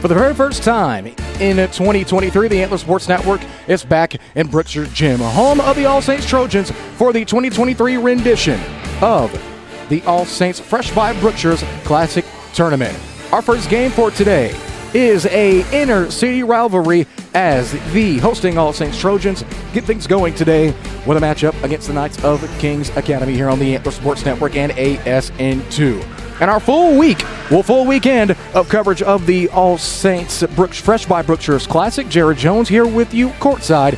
For the very first time in 2023, the Antler Sports Network is back in Brookshire Gym, home of the All Saints Trojans for the 2023 rendition of the All Saints Fresh by Brookshire's Classic Tournament. Our first game for today is a inner city rivalry as the hosting All Saints Trojans get things going today with a matchup against the Knights of Kings Academy here on the Antler Sports Network and ASN2. And our full weekend of coverage of the All Saints Fresh by Brookshire's Classic. Jared Jones here with you courtside.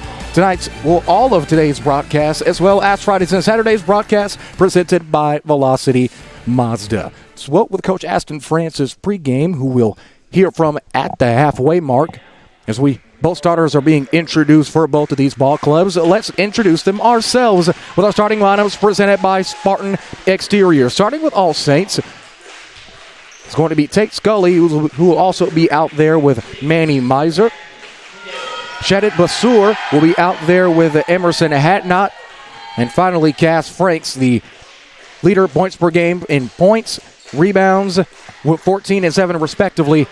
All of today's broadcast, as well as Fridays and Saturdays broadcast, presented by Velocity Mazda. Spoke with Coach Aston Francis pregame, who we'll hear from at the halfway mark as both starters are being introduced for both of these ball clubs. Let's introduce them ourselves with our starting lineups presented by Spartan Exterior. Starting with All Saints, it's going to be Tate Scully, who will also be out there with Manny Miser. Shadid Bassour will be out there with Emerson Hatnot. And finally, Cass Franks, the leader points per game in points, rebounds, with 14 and 7 respectively,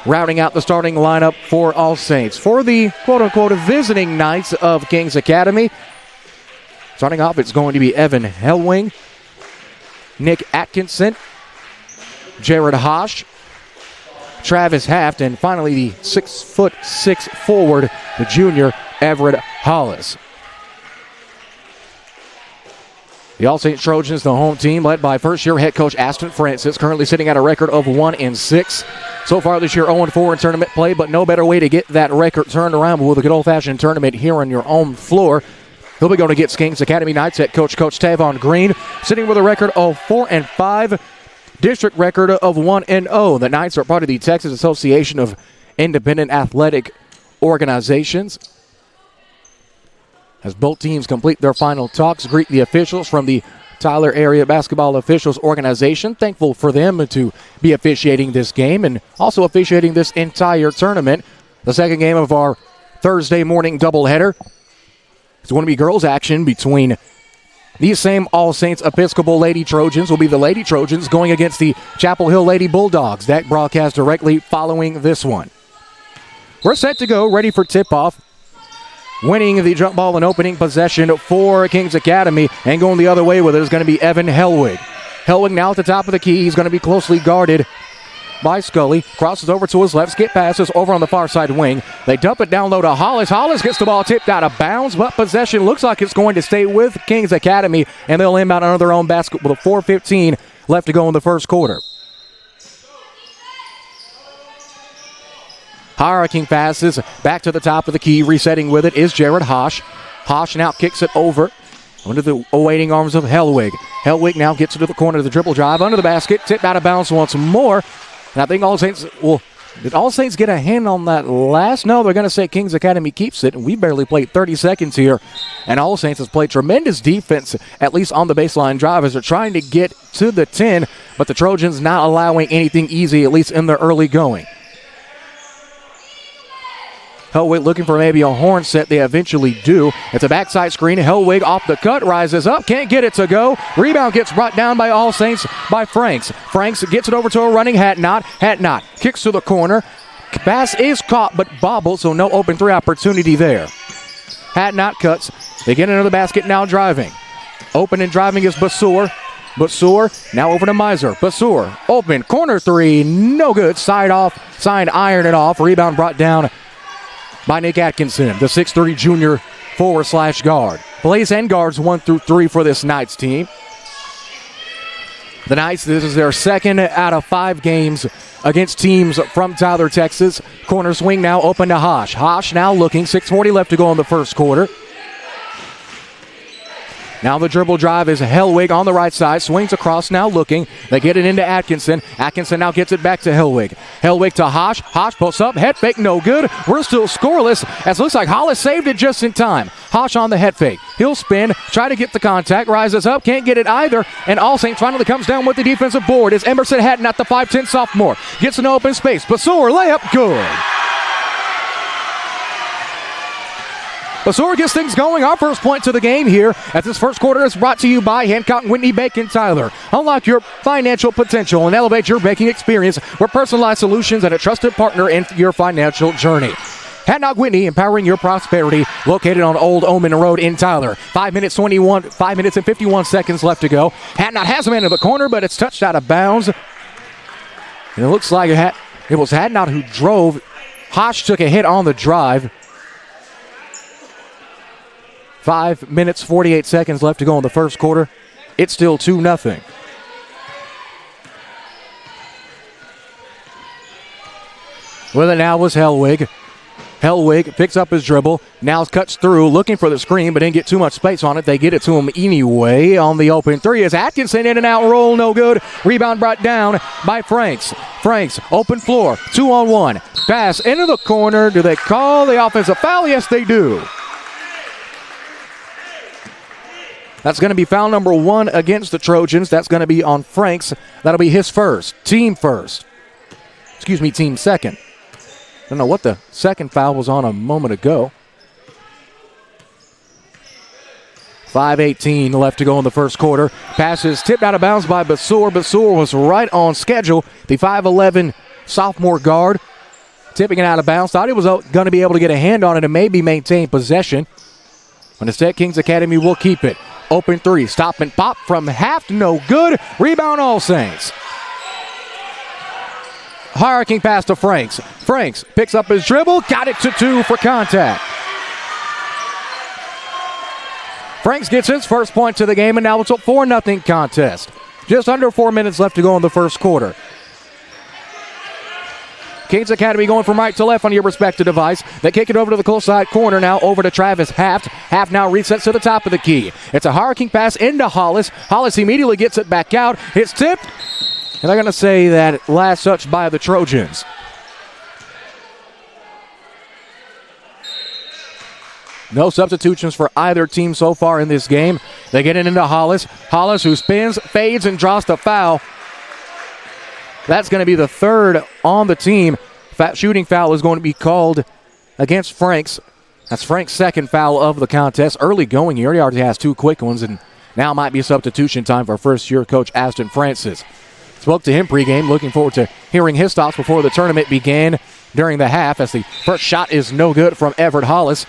rounding out the starting lineup for All Saints. For the quote-unquote visiting Knights of Kings Academy, starting off, it's going to be Evan Hellwing, Nick Atkinson, Jared Hosh, Travis Haft, and finally the 6'6" forward, the junior Everett Hollis. The All Saints Trojans, the home team, led by first-year head coach Aston Francis, currently sitting at a record of 1-6. So far this year, 0-4 in tournament play, but no better way to get that record turned around with a good old-fashioned tournament here on your own floor. He'll be going against Kings Academy Knights head coach Tavon Green, sitting with a record of 4-5. District record of 1-0. The Knights are part of the Texas Association of Independent Athletic Organizations. As both teams complete their final talks, greet the officials from the Tyler Area Basketball Officials Organization. Thankful for them to be officiating this game and also officiating this entire tournament. The second game of our Thursday morning doubleheader is going to be girls action between these same All Saints Episcopal Lady Trojans. Will be the Lady Trojans going against the Chapel Hill Lady Bulldogs. That broadcast directly following this one. We're set to go, ready for tip-off. Winning the jump ball and opening possession for Kings Academy, and going the other way with it is going to be Evan Hellwig. Hellwig now at the top of the key. He's going to be closely guarded by Scully. Crosses over to his left. Skip passes over on the far side wing. They dump it down low to Hollis. Hollis gets the ball tipped out of bounds, but possession looks like it's going to stay with Kings Academy, and they'll inbound under their own basket with a 4:15 left to go in the first quarter. Hurricane passes back to the top of the key. Resetting with it is Jared Hosh. Hosh now kicks it over under the awaiting arms of Hellwig. Hellwig now gets it to the corner of the dribble drive under the basket. Tipped out of bounds once more. And I think All Saints did All Saints get a hand on that last? No, they're going to say Kings Academy keeps it. And we barely played 30 seconds here. And All Saints has played tremendous defense, at least on the baseline drive, as they're trying to get to the 10. But the Trojans not allowing anything easy, at least in the early going. Hellwig looking for maybe a horn set. They eventually do. It's a backside screen. Hellwig off the cut, rises up, can't get it to go. Rebound gets brought down by All Saints by Franks. Franks gets it over to a running Hatnot. Hatnot kicks to the corner. Pass is caught but bobbled, so no open three opportunity there. Hatnot cuts. They get into the basket now driving. Open and driving is Bassour. Bassour now over to Miser. Bassour open. Corner three. No good. Side iron it off. Rebound brought down by Nick Atkinson, the 6'3" junior forward/guard. Plays and guards 1 through 3 for this Knights team. The Knights, this is their second out of 5 games against teams from Tyler, Texas. Corner swing now open to Hosh. Hosh now looking, 6:40 left to go in the first quarter. Now the dribble drive is Hellwig on the right side. Swings across, now looking. They get it into Atkinson. Atkinson now gets it back to Hellwig. Hellwig to Hosh. Hosh posts up. Head fake, no good. We're still scoreless, as it looks like Hollis saved it just in time. Hosh on the head fake. He'll spin, try to get the contact. Rises up, can't get it either. And All Saints finally comes down with the defensive board. It's Emerson Hatton, the 5'10" sophomore. Gets an open space. Bassour layup, good. Basur gets things going. Our first point to the game here as this first quarter is brought to you by Hancock and Whitney Bacon Tyler. Unlock your financial potential and elevate your baking experience with personalized solutions and a trusted partner in your financial journey. Hancock Whitney, empowering your prosperity, located on Old Omen Road in Tyler. 5 minutes and 51 seconds left to go. Hadnot has a man in the corner, but it's touched out of bounds. And it looks like it was Hadnot who drove. Hosh took a hit on the drive. 5 minutes, 48 seconds left to go in the first quarter. It's still 2-0. With it now was Hellwig. Hellwig picks up his dribble, now cuts through, looking for the screen, but didn't get too much space on it. They get it to him anyway on the open three. As Atkinson in and out roll, no good. Rebound brought down by Franks. Franks, open floor, 2-on-1. Pass into the corner. Do they call the offensive foul? Yes, they do. That's going to be foul number 1 against the Trojans. That's going to be on Franks. That'll be his first. Team first. Excuse me, team second. I don't know what the second foul was on a moment ago. 5:18 left to go in the first quarter. Pass is tipped out of bounds by Basur. Basur was right on schedule. The 5'11 sophomore guard tipping it out of bounds. Thought he was going to be able to get a hand on it and maybe maintain possession. But instead, Kings Academy will keep it. Open three. Stop and pop from half. No good. Rebound All Saints. Hurricane pass to Franks. Franks picks up his dribble. Got it to 2 for contact. Franks gets his first point to the game, and now it's a 4-0 contest. Just under 4 minutes left to go in the first quarter. Kings Academy going from right to left on your respective device. They kick it over to the close side corner now, over to Travis Haft. Haft now resets to the top of the key. It's a hurricane pass into Hollis. Hollis immediately gets it back out. It's tipped. And they're going to say that last touch by the Trojans. No substitutions for either team so far in this game. They get it into Hollis. Hollis, who spins, fades, and draws the foul. That's going to be the third on the team. Shooting foul is going to be called against Franks. That's Frank's second foul of the contest. Early going here. He already has 2 quick ones, and now might be substitution time for first-year coach Aston Francis. Spoke to him pregame, looking forward to hearing his thoughts before the tournament began during the half, as the first shot is no good from Everett Hollis.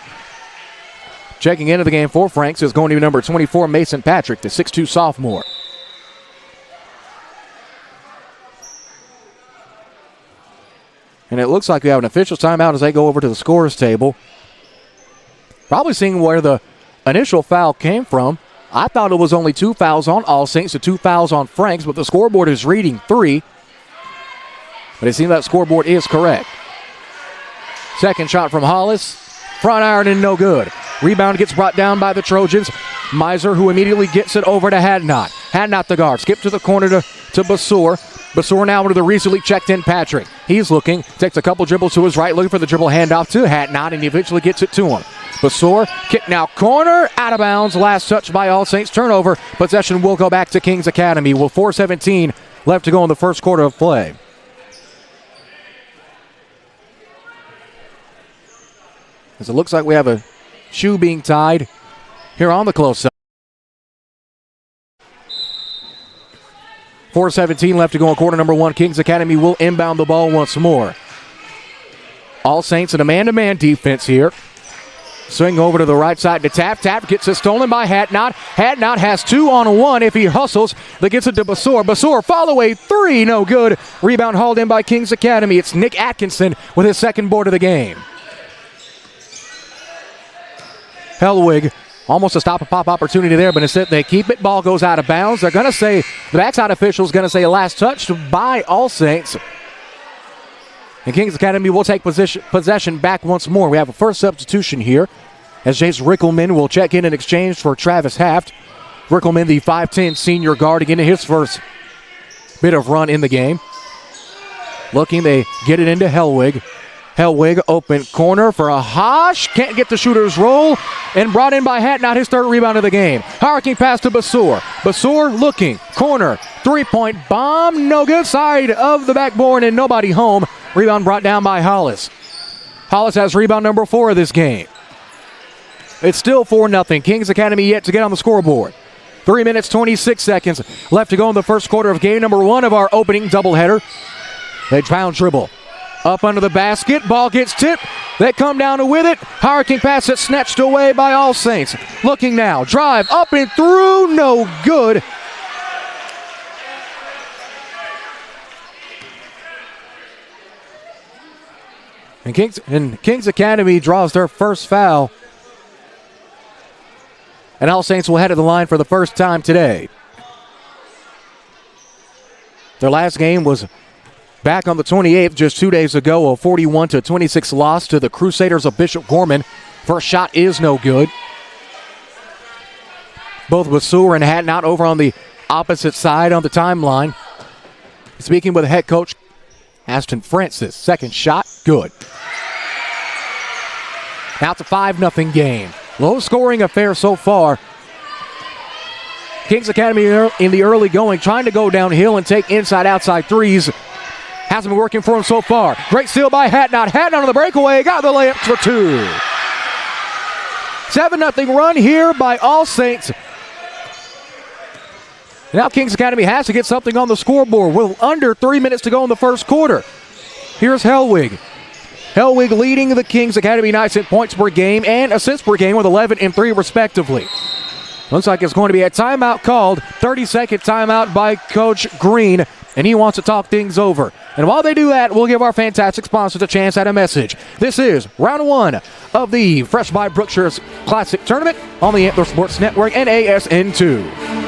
Checking into the game for Franks is going to be number 24, Mason Patrick, the 6'2 sophomore. And it looks like we have an official timeout as they go over to the scorer's table. Probably seeing where the initial foul came from. I thought it was only 2 fouls on All Saints, so 2 fouls on Franks, but the scoreboard is reading 3. But it seems that scoreboard is correct. Second shot from Hollis. Front iron and no good. Rebound gets brought down by the Trojans. Miser, who immediately gets it over to Hadnot. Hadnot the guard. Skip to the corner to Basur. Basur now into the recently checked in Patrick. He's looking, takes a couple dribbles to his right, looking for the dribble handoff to Hadnot, and he eventually gets it to him. Basur, kick now corner, out of bounds. Last touch by All Saints, turnover. Possession will go back to Kings Academy with 4:17 left to go in the first quarter of play. As it looks like we have a shoe being tied here on the close side. 4:17 left to go in quarter number 1. Kings Academy will inbound the ball once more. All Saints in a man-to-man defense here. Swing over to the right side to Tap. Tap gets it stolen by Hadnot. Hadnot has 2-on-1 if he hustles. That gets it to Basur. Basur, follow-away 3, no good. Rebound hauled in by Kings Academy. It's Nick Atkinson with his second board of the game. Hellwig, almost a stop-and-pop opportunity there, but instead they keep it. Ball goes out of bounds. They're going to say, the backside official is going to say last touch by All Saints. And Kings Academy will take possession back once more. We have a first substitution here as Jace Rickelman will check in exchange for Travis Haft. Rickelman, the 5'10 senior guard, again in his first bit of run in the game. Looking, they get it into Hellwig. Hellwig, open corner for a Hosh. Can't get the shooter's roll. And brought in by Hadnot, his third rebound of the game. Hurricane pass to Basur. Basur looking. Corner. 3-point bomb. No good. Side of the backboard and nobody home. Rebound brought down by Hollis. Hollis has rebound number 4 of this game. It's still 4-0. Kings Academy yet to get on the scoreboard. 3 minutes, 26 seconds left to go in the first quarter of game number 1 of our opening doubleheader. They pound dribble. Up under the basket. Ball gets tipped. They come down with it. Hurricane pass it snatched away by All Saints. Looking now. Drive up and through. No good. And Kings Academy draws their first foul. And All Saints will head to the line for the first time today. Their last game was back on the 28th, just 2 days ago, a 41-26 loss to the Crusaders of Bishop Gorman. First shot is no good. Both Basur and Hatnot over on the opposite side on the timeline. Speaking with head coach Aston Francis. Second shot, good. Now it's a 5-0 game. Low scoring affair so far. Kings Academy in the early going, trying to go downhill and take inside-outside threes. Hasn't been working for him so far. Great steal by Hatnot. Hatnot on the breakaway. Got the layup for 2. 7-0 run here by All Saints. Now Kings Academy has to get something on the scoreboard with under 3 minutes to go in the first quarter. Here's Hellwig. Hellwig leading the Kings Academy Knights in points per game and assists per game with 11 and 3 respectively. Looks like it's going to be a timeout called. 30-second timeout by Coach Green, and he wants to talk things over. And while they do that, we'll give our fantastic sponsors a chance at a message. This is round 1 of the Fresh by Brookshire's Classic Tournament on the Antler Sports Network and ASN2.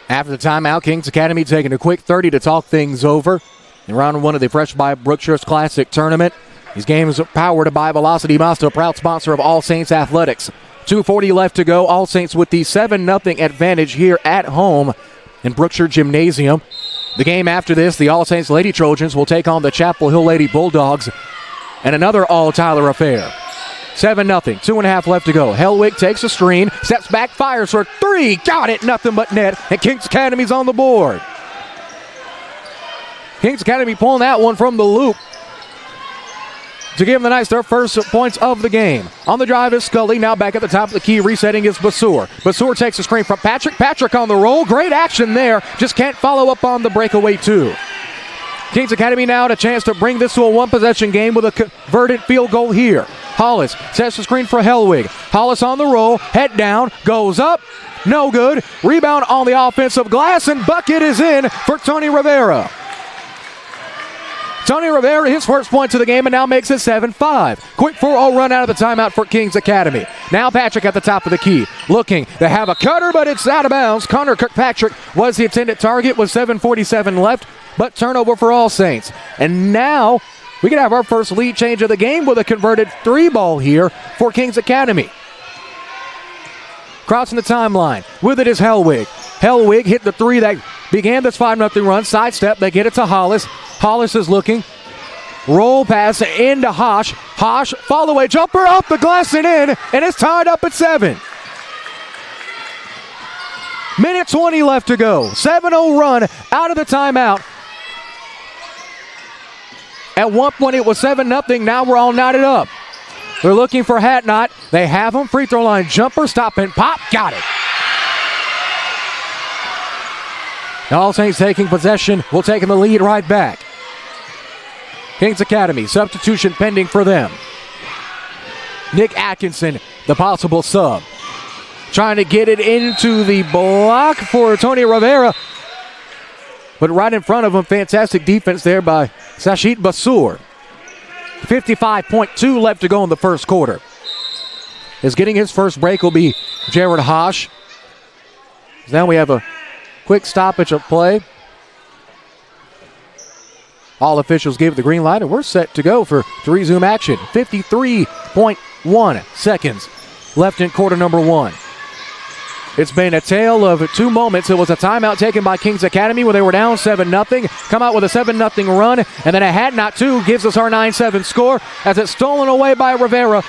After the timeout, Kings Academy taking a quick 30 to talk things over. In round 1 of the Fresh by Brookshire's Classic Tournament. These games are powered by Velocity Mazda, proud sponsor of All Saints Athletics. 2:40 left to go. All Saints with the 7-0 advantage here at home in Brookshire Gymnasium. The game after this, the All Saints Lady Trojans will take on the Chapel Hill Lady Bulldogs. And another all-Tyler affair. 7-0, 2.5 left to go. Hellwig takes a screen, steps back, fires for 3. Got it, nothing but net. And Kings Academy's on the board. Kings Academy pulling that one from the loop to give the Knights their first points of the game. On the drive is Scully, now back at the top of the key, resetting is Basur. Basur takes a screen from Patrick. Patrick on the roll, great action there, just can't follow up on the breakaway 2. Kings Academy now had a chance to bring this to a one-possession game with a converted field goal here. Hollis sets the screen for Hellwig. Hollis on the roll, head down, goes up, no good. Rebound on the offensive glass, and bucket is in for Tony Rivera. Tony Rivera, his first point to the game, and now makes it 7-5. Quick 4-0 run out of the timeout for Kings Academy. Now Patrick at the top of the key. Looking, they have a cutter, but it's out of bounds. Connor Kirkpatrick was the intended target with 7:47 left, but turnover for All Saints. And now we can have our first lead change of the game with a converted 3 ball here for Kings Academy. Crossing the timeline. With it is Hellwig. Hellwig hit the 3 that began this 5-0 run. Sidestep, they get it to Hollis. Hollis is looking. Roll pass into Hosh. Hosh, fall away jumper off the glass and in, and it's tied up at 7. Minute 20 left to go. 7-0 run out of the timeout. At one point it was 7-0. Now we're all knotted up. They're looking for Hatnot. They have him. Free throw line jumper. Stop and pop. Got it. All Saints taking possession. We'll take the lead right back. Kings Academy, substitution pending for them. Nick Atkinson, the possible sub. Trying to get it into the block for Tony Rivera. But right in front of him, fantastic defense there by Sashit Basur. 55.2 left to go in the first quarter. As getting his first break will be Jared Hosh. Now we have a quick stoppage of play. All officials gave it the green light, and we're set to go for resume action. 53.1 seconds left in quarter number one. It's been a tale of two moments. It was a timeout taken by Kings Academy where they were down 7-0, come out with a 7-0 run, and then a Hadnot 2 gives us our 9-7 score as it's stolen away by Rivera.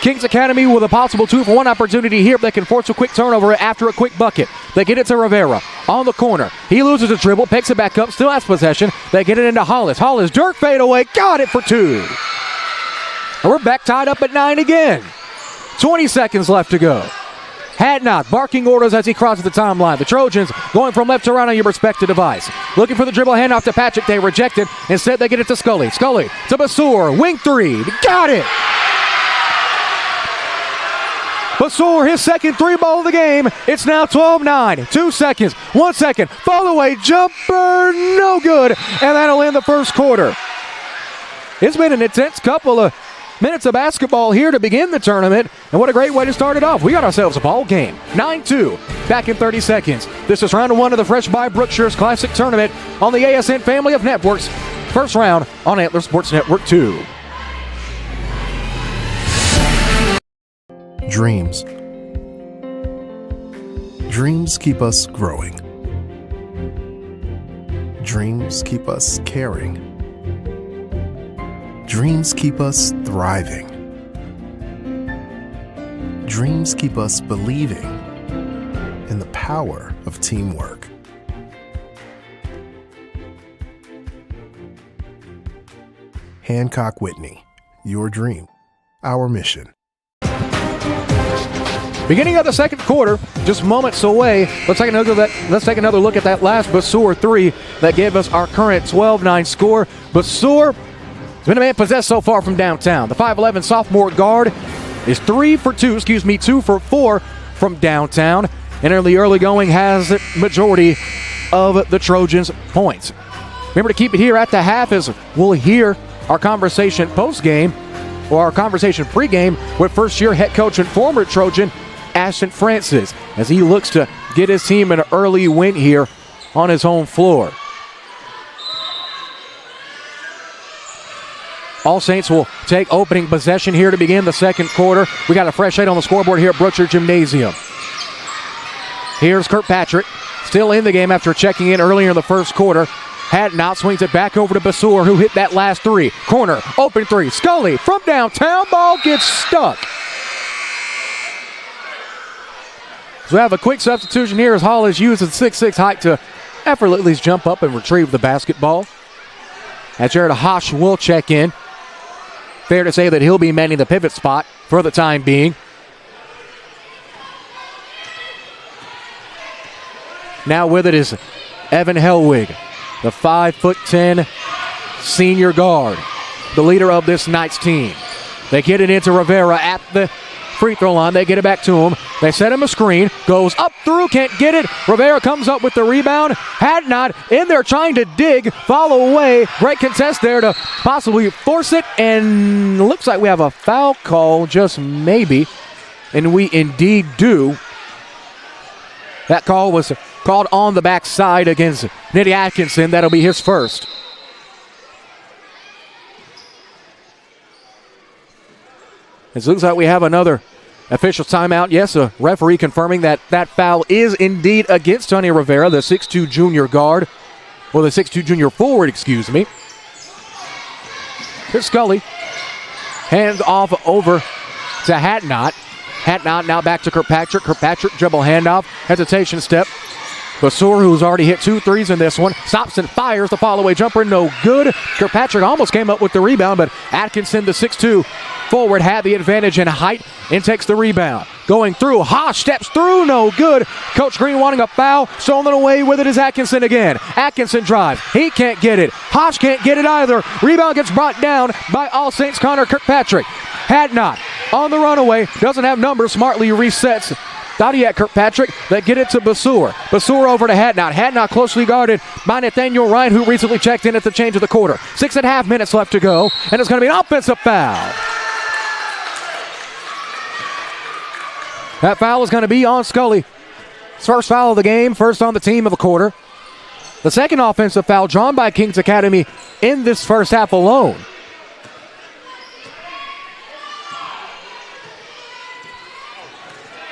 Kings Academy with a possible 2-for-1 opportunity here. They can force a quick turnover after a quick bucket. They get it to Rivera on the corner. He loses a dribble, picks it back up, still has possession. They get it into Hollis. Hollis, dirt fade away, got it for two. And we're back tied up at 9 again. 20 seconds left to go. Hadnot barking orders as he crosses the timeline. The Trojans going from left to right on your respective device. Looking for the dribble handoff to Patrick. They reject it. Instead, they get it to Scully. Scully to Basur. Wing three. Got it. Basur, his second three ball of the game. It's now 12-9. 2 seconds. 1 second. Fall away. Jumper. No good. And that'll end the first quarter. It's been an intense couple of minutes of basketball here to begin the tournament, and what a great way to start it off. We got ourselves a ball game. 9-2, back in 30 seconds. This is round one of the Fresh by Brookshire's Classic Tournament on the ASN family of networks. First round on Antler Sports Network 2. Dreams. Dreams keep us growing. Dreams keep us caring. Dreams keep us thriving. Dreams keep us believing in the power of teamwork. Hancock Whitney, your dream, our mission. Beginning of the second quarter, just moments away. Let's take another look at that last Basur three that gave us our current 12-9 score. Basur has been a man possessed so far from downtown. The 5'11 sophomore guard is 2 for 4 from downtown. And in the early going has the majority of the Trojans' points. Remember to keep it here at the half as we'll hear our conversation post-game or our conversation pre-game with first-year head coach and former Trojan Ashton Francis as he looks to get his team an early win here on his home floor. All Saints will take opening possession here to begin the second quarter. We got a fresh 8 on the scoreboard here at Brookshire Gymnasium. Here's Kirkpatrick, still in the game after checking in earlier in the first quarter. Hadnot swings it back over to Basur, who hit that last three. Corner, open three. Scully from downtown, ball gets stuck. So we have a quick substitution here as Hollis uses 6'6" height to effortlessly jump up and retrieve the basketball. As Jared Hosh will check in. Fair to say that he'll be manning the pivot spot for the time being. Now with it is Evan Hellwig, the 5'10" senior guard, the leader of this Knights team. They get it into Rivera at the free throw line. They get it back to him. They set him a screen. Goes up through. Can't get it. Rivera comes up with the rebound. Hadnot in there trying to dig. Follow away. Great contest there to possibly force it. And looks like we have a foul call. Just maybe. And we indeed do. That call was called on the backside against Nitty Atkinson. That'll be his first. It looks like we have another official timeout. Yes, a referee confirming that that foul is indeed against Tourney Rivera, the 6'2 junior guard, or the 6'2 junior forward, excuse me. Here's Scully. Hands off over to Hadnot. Hadnot now back to Kirkpatrick. Kirkpatrick dribble handoff. Hesitation step. Basur, who's already hit 2 threes in this one, stops and fires the follow-away jumper. No good. Kirkpatrick almost came up with the rebound, but Atkinson, the 6'2 forward, had the advantage in height and takes the rebound. Going through, Hosh steps through, no good. Coach Green wanting a foul. Stolen away with it is Atkinson again. Atkinson drives. He can't get it. Hosh can't get it either. Rebound gets brought down by All Saints Connor Kirkpatrick. Hadnot on the runaway. Doesn't have numbers. Smartly resets. Thought he had Kirkpatrick. They get it to Basur. Basur over to Hadnot. Hadnot closely guarded by Nathaniel Ryan, who recently checked in at the change of the quarter. 6.5 minutes left to go, and it's going to be an offensive foul. That foul is going to be on Scully. His first foul of the game, first on the team of the quarter. The second offensive foul drawn by Kings Academy in this first half alone.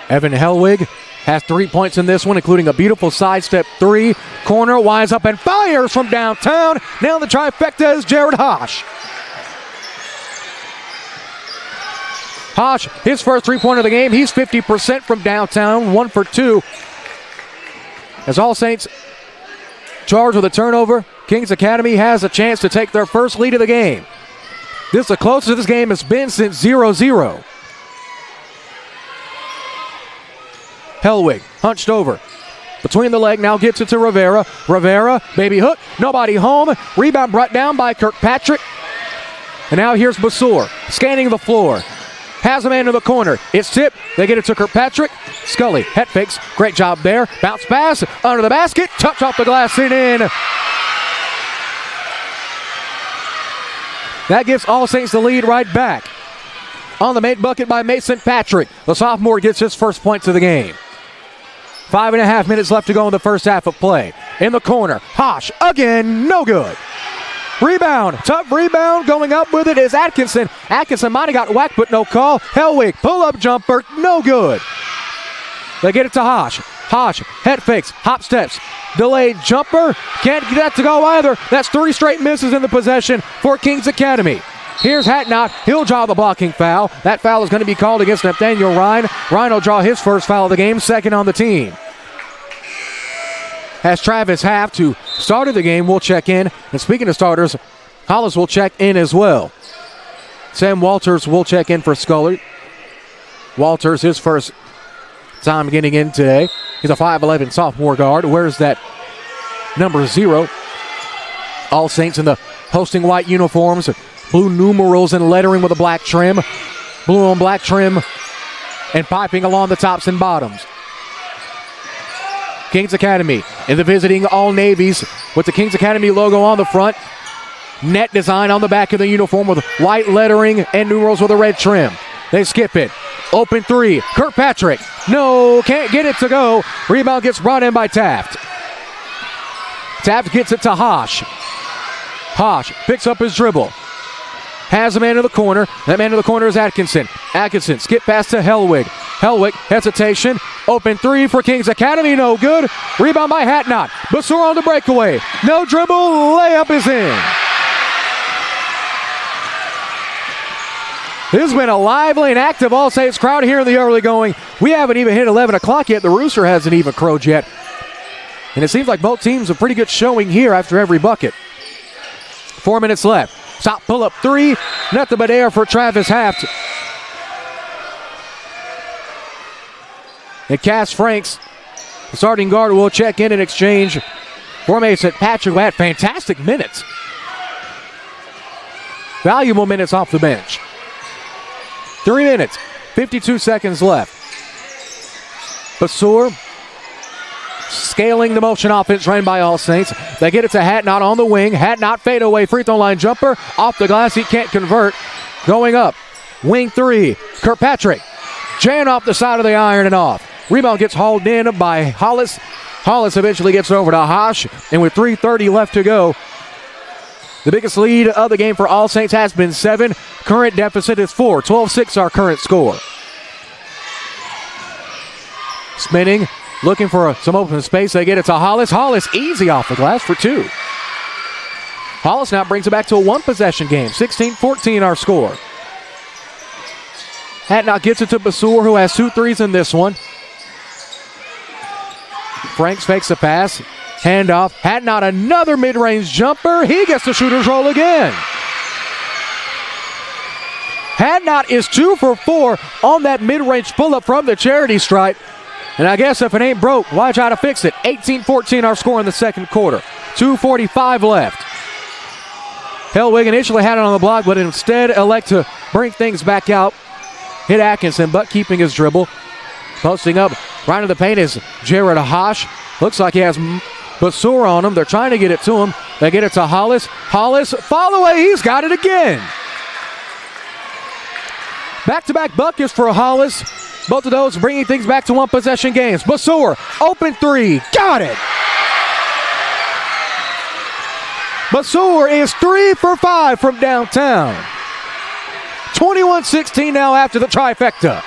Evan Hellwig has 3 points in this one, including a beautiful sidestep three. Corner, winds up and fires from downtown. Now the trifecta is Jared Hosh. Hosh, his first three-pointer of the game. He's 50% from downtown, 1 for 2. As All Saints charged with a turnover, Kings Academy has a chance to take their first lead of the game. This is the closest this game has been since 0-0. Hellwig, hunched over. Between the leg, now gets it to Rivera. Rivera, baby hook, nobody home. Rebound brought down by Kirkpatrick. And now here's Basur, scanning the floor. Has a man in the corner. It's tipped. They get it to Kirkpatrick. Scully, head fakes. Great job there. Bounce pass, under the basket. Touch off the glass and in. That gives All Saints the lead right back. On the made bucket by Mason Patrick. The sophomore gets his first points of the game. 5.5 minutes left to go in the first half of play. In the corner, Hosh again, no good. Rebound, tough rebound, going up with it is Atkinson. Atkinson might have got whacked, but no call. Hellwig, pull-up jumper, no good. They get it to Hosh. Hosh, head fakes, hop steps, delayed jumper. Can't get that to go either. That's 3 straight misses in the possession for Kings Academy. Here's Hatnot. He'll draw the blocking foul. That foul is going to be called against Nathaniel Ryan. Ryan will draw his first foul of the game, second on the team. As Travis Haft, who started the game, will check in. And speaking of starters, Hollis will check in as well. Sam Walters will check in for Scullard. Walters, his first time getting in today. He's a 5'11 sophomore guard. Where's that number 0? All Saints in the hosting white uniforms. Blue numerals and lettering with a black trim. Blue on black trim and piping along the tops and bottoms. Kings Academy in the visiting all navies with the Kings Academy logo on the front. Net design on the back of the uniform with white lettering and numerals with a red trim. They skip it. Open three. Kirkpatrick. No, can't get it to go. Rebound gets brought in by Taft. Taft gets it to Hosh. Hosh picks up his dribble. Has a man in the corner. That man in the corner is Atkinson. Atkinson skip pass to Hellwig. Hellwig, hesitation. Open three for Kings Academy. No good. Rebound by Hatnot. Basur on the breakaway. No dribble. Layup is in. This has been a lively and active All Saints crowd here in the early going. We haven't even hit 11 o'clock yet. The rooster hasn't even crowed yet. And it seems like both teams a pretty good showing here after every bucket. 4 minutes left. Top pull-up three. Nothing but air for Travis Haft. And Cass Franks, the starting guard, will check in and exchange for Mason Patrick, who had fantastic minutes. Valuable minutes off the bench. 3 minutes, 52 seconds left. Basur scaling the motion offense ran by All Saints. They get it to Hatnot on the wing. Hatnot fadeaway free throw line jumper. Off the glass, he can't convert. Going up, wing three. Kirkpatrick jammed off the side of the iron and off. Rebound gets hauled in by Hollis. Hollis eventually gets over to Hosh. And with 3:30 left to go, the biggest lead of the game for All Saints has been 7. Current deficit is 4. 12-6 our current score. Spinning. Looking for some open space. They get it to Hollis. Hollis easy off the glass for 2. Hollis now brings it back to a one-possession game. 16-14 our score. Hatnot gets it to Basur, who has 2 threes in this one. Franks fakes a pass. Handoff. Hatnot another mid-range jumper. He gets the shooter's roll again. Hatnot is 2 for 4 on that mid-range pull-up from the charity stripe. And I guess if it ain't broke, why try to fix it? 18-14 our score in the second quarter. 2:45 left. Hellwig initially had it on the block, but instead elect to bring things back out. Hit Atkinson, but keeping his dribble. Posting up right in the paint is Jared Hosh. Looks like he has Basur on him. They're trying to get it to him. They get it to Hollis. Hollis, fall away. He's got it again. Back-to-back buckets for Hollis. Both of those bringing things back to one-possession games. Basur, open three. Got it. Basur is 3 for 5 from downtown. 21-16 now after the trifecta.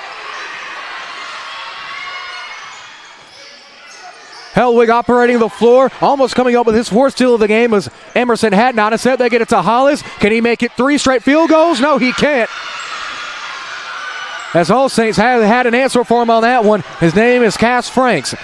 Hellwig operating the floor, almost coming up with his fourth steal of the game as Emerson Hatnot. Instead, they get it to Hollis. Can he make it 3 straight field goals? No, he can't. As All Saints had an answer for him on that one. His name is Cass Franks.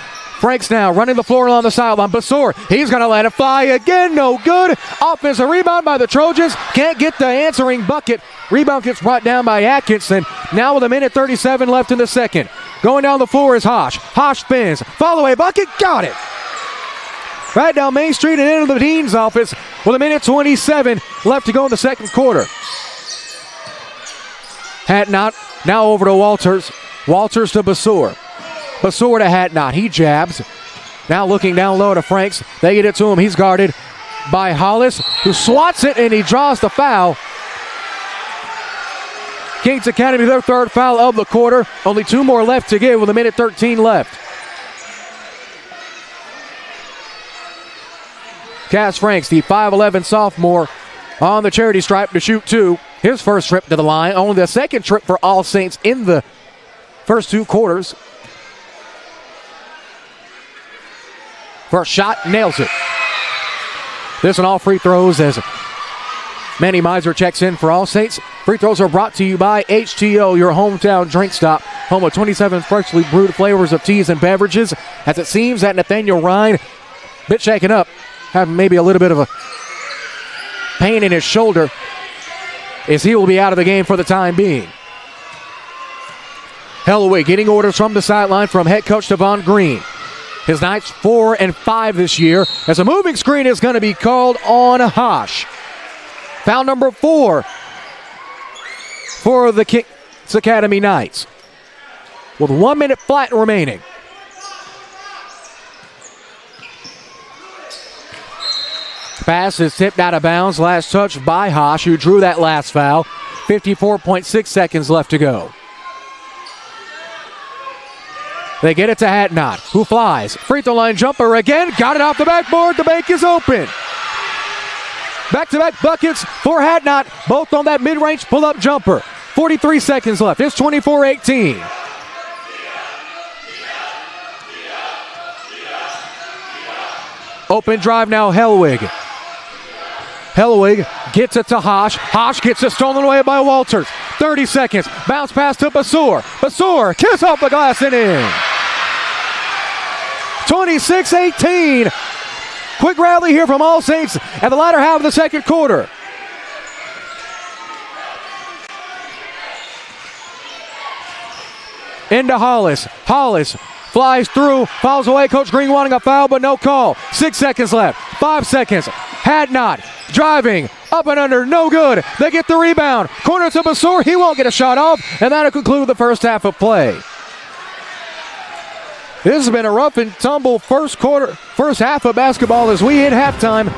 Franks now running the floor along the sideline. Basur, he's going to let it fly again. No good. Offensive rebound by the Trojans. Can't get the answering bucket. Rebound gets brought down by Atkinson. Now with 1:37 left in the second. Going down the floor is Hosh. Hosh spins. Follow away bucket. Got it. Right down Main Street and into the dean's office with 1:27 left to go in the second quarter. Hatnot now over to Walters. Walters to Basur. Basur to Hatnot. He jabs. Now looking down low to Franks. They get it to him. He's guarded by Hollis, who swats it and he draws the foul. Kings Academy, their third foul of the quarter. Only 2 more left to give with 1:13 left. Cass Franks, the 5'11 sophomore, on the charity stripe to shoot 2. His first trip to the line. Only the second trip for All Saints in the first 2 quarters. First shot, nails it. This and all free throws as Manny Miser checks in for All Saints. Free throws are brought to you by HTO, your hometown drink stop. Home of 27 freshly brewed flavors of teas and beverages. As it seems that Nathaniel Ryan, bit shaken up, having maybe a little bit of a pain in his shoulder, as he will be out of the game for the time being. Hellaway getting orders from the sideline from head coach Devon Green. His Knights 4 and 5 this year, as a moving screen is going to be called on Hosh. Foul number 4 for the Kings Academy Knights, with 1 minute flat remaining. Pass is tipped out of bounds. Last touch by Hosh, who drew that last foul. 54.6 seconds left to go. They get it to Hatnot, who flies. Free throw line jumper again. Got it off the backboard. The bank is open. Back-to-back buckets for Hatnot, both on that mid-range pull-up jumper. 43 seconds left. It's 24-18. Open drive now, Hellwig. Hellwig gets it to Hosh. Hosh gets it stolen away by Walters. 30 seconds. Bounce pass to Basur. Basur, kiss off the glass and in. 26-18. Quick rally here from All Saints at the latter half of the second quarter. Into Hollis. Hollis flies through, fouls away. Coach Green wanting a foul, but no call. 6 seconds left. 5 seconds. Hatnot driving up and under, no good. They get the rebound. Corner to Basur. He won't get a shot off, and that'll conclude the first half of play. This has been a rough and tumble first half of basketball as we hit halftime.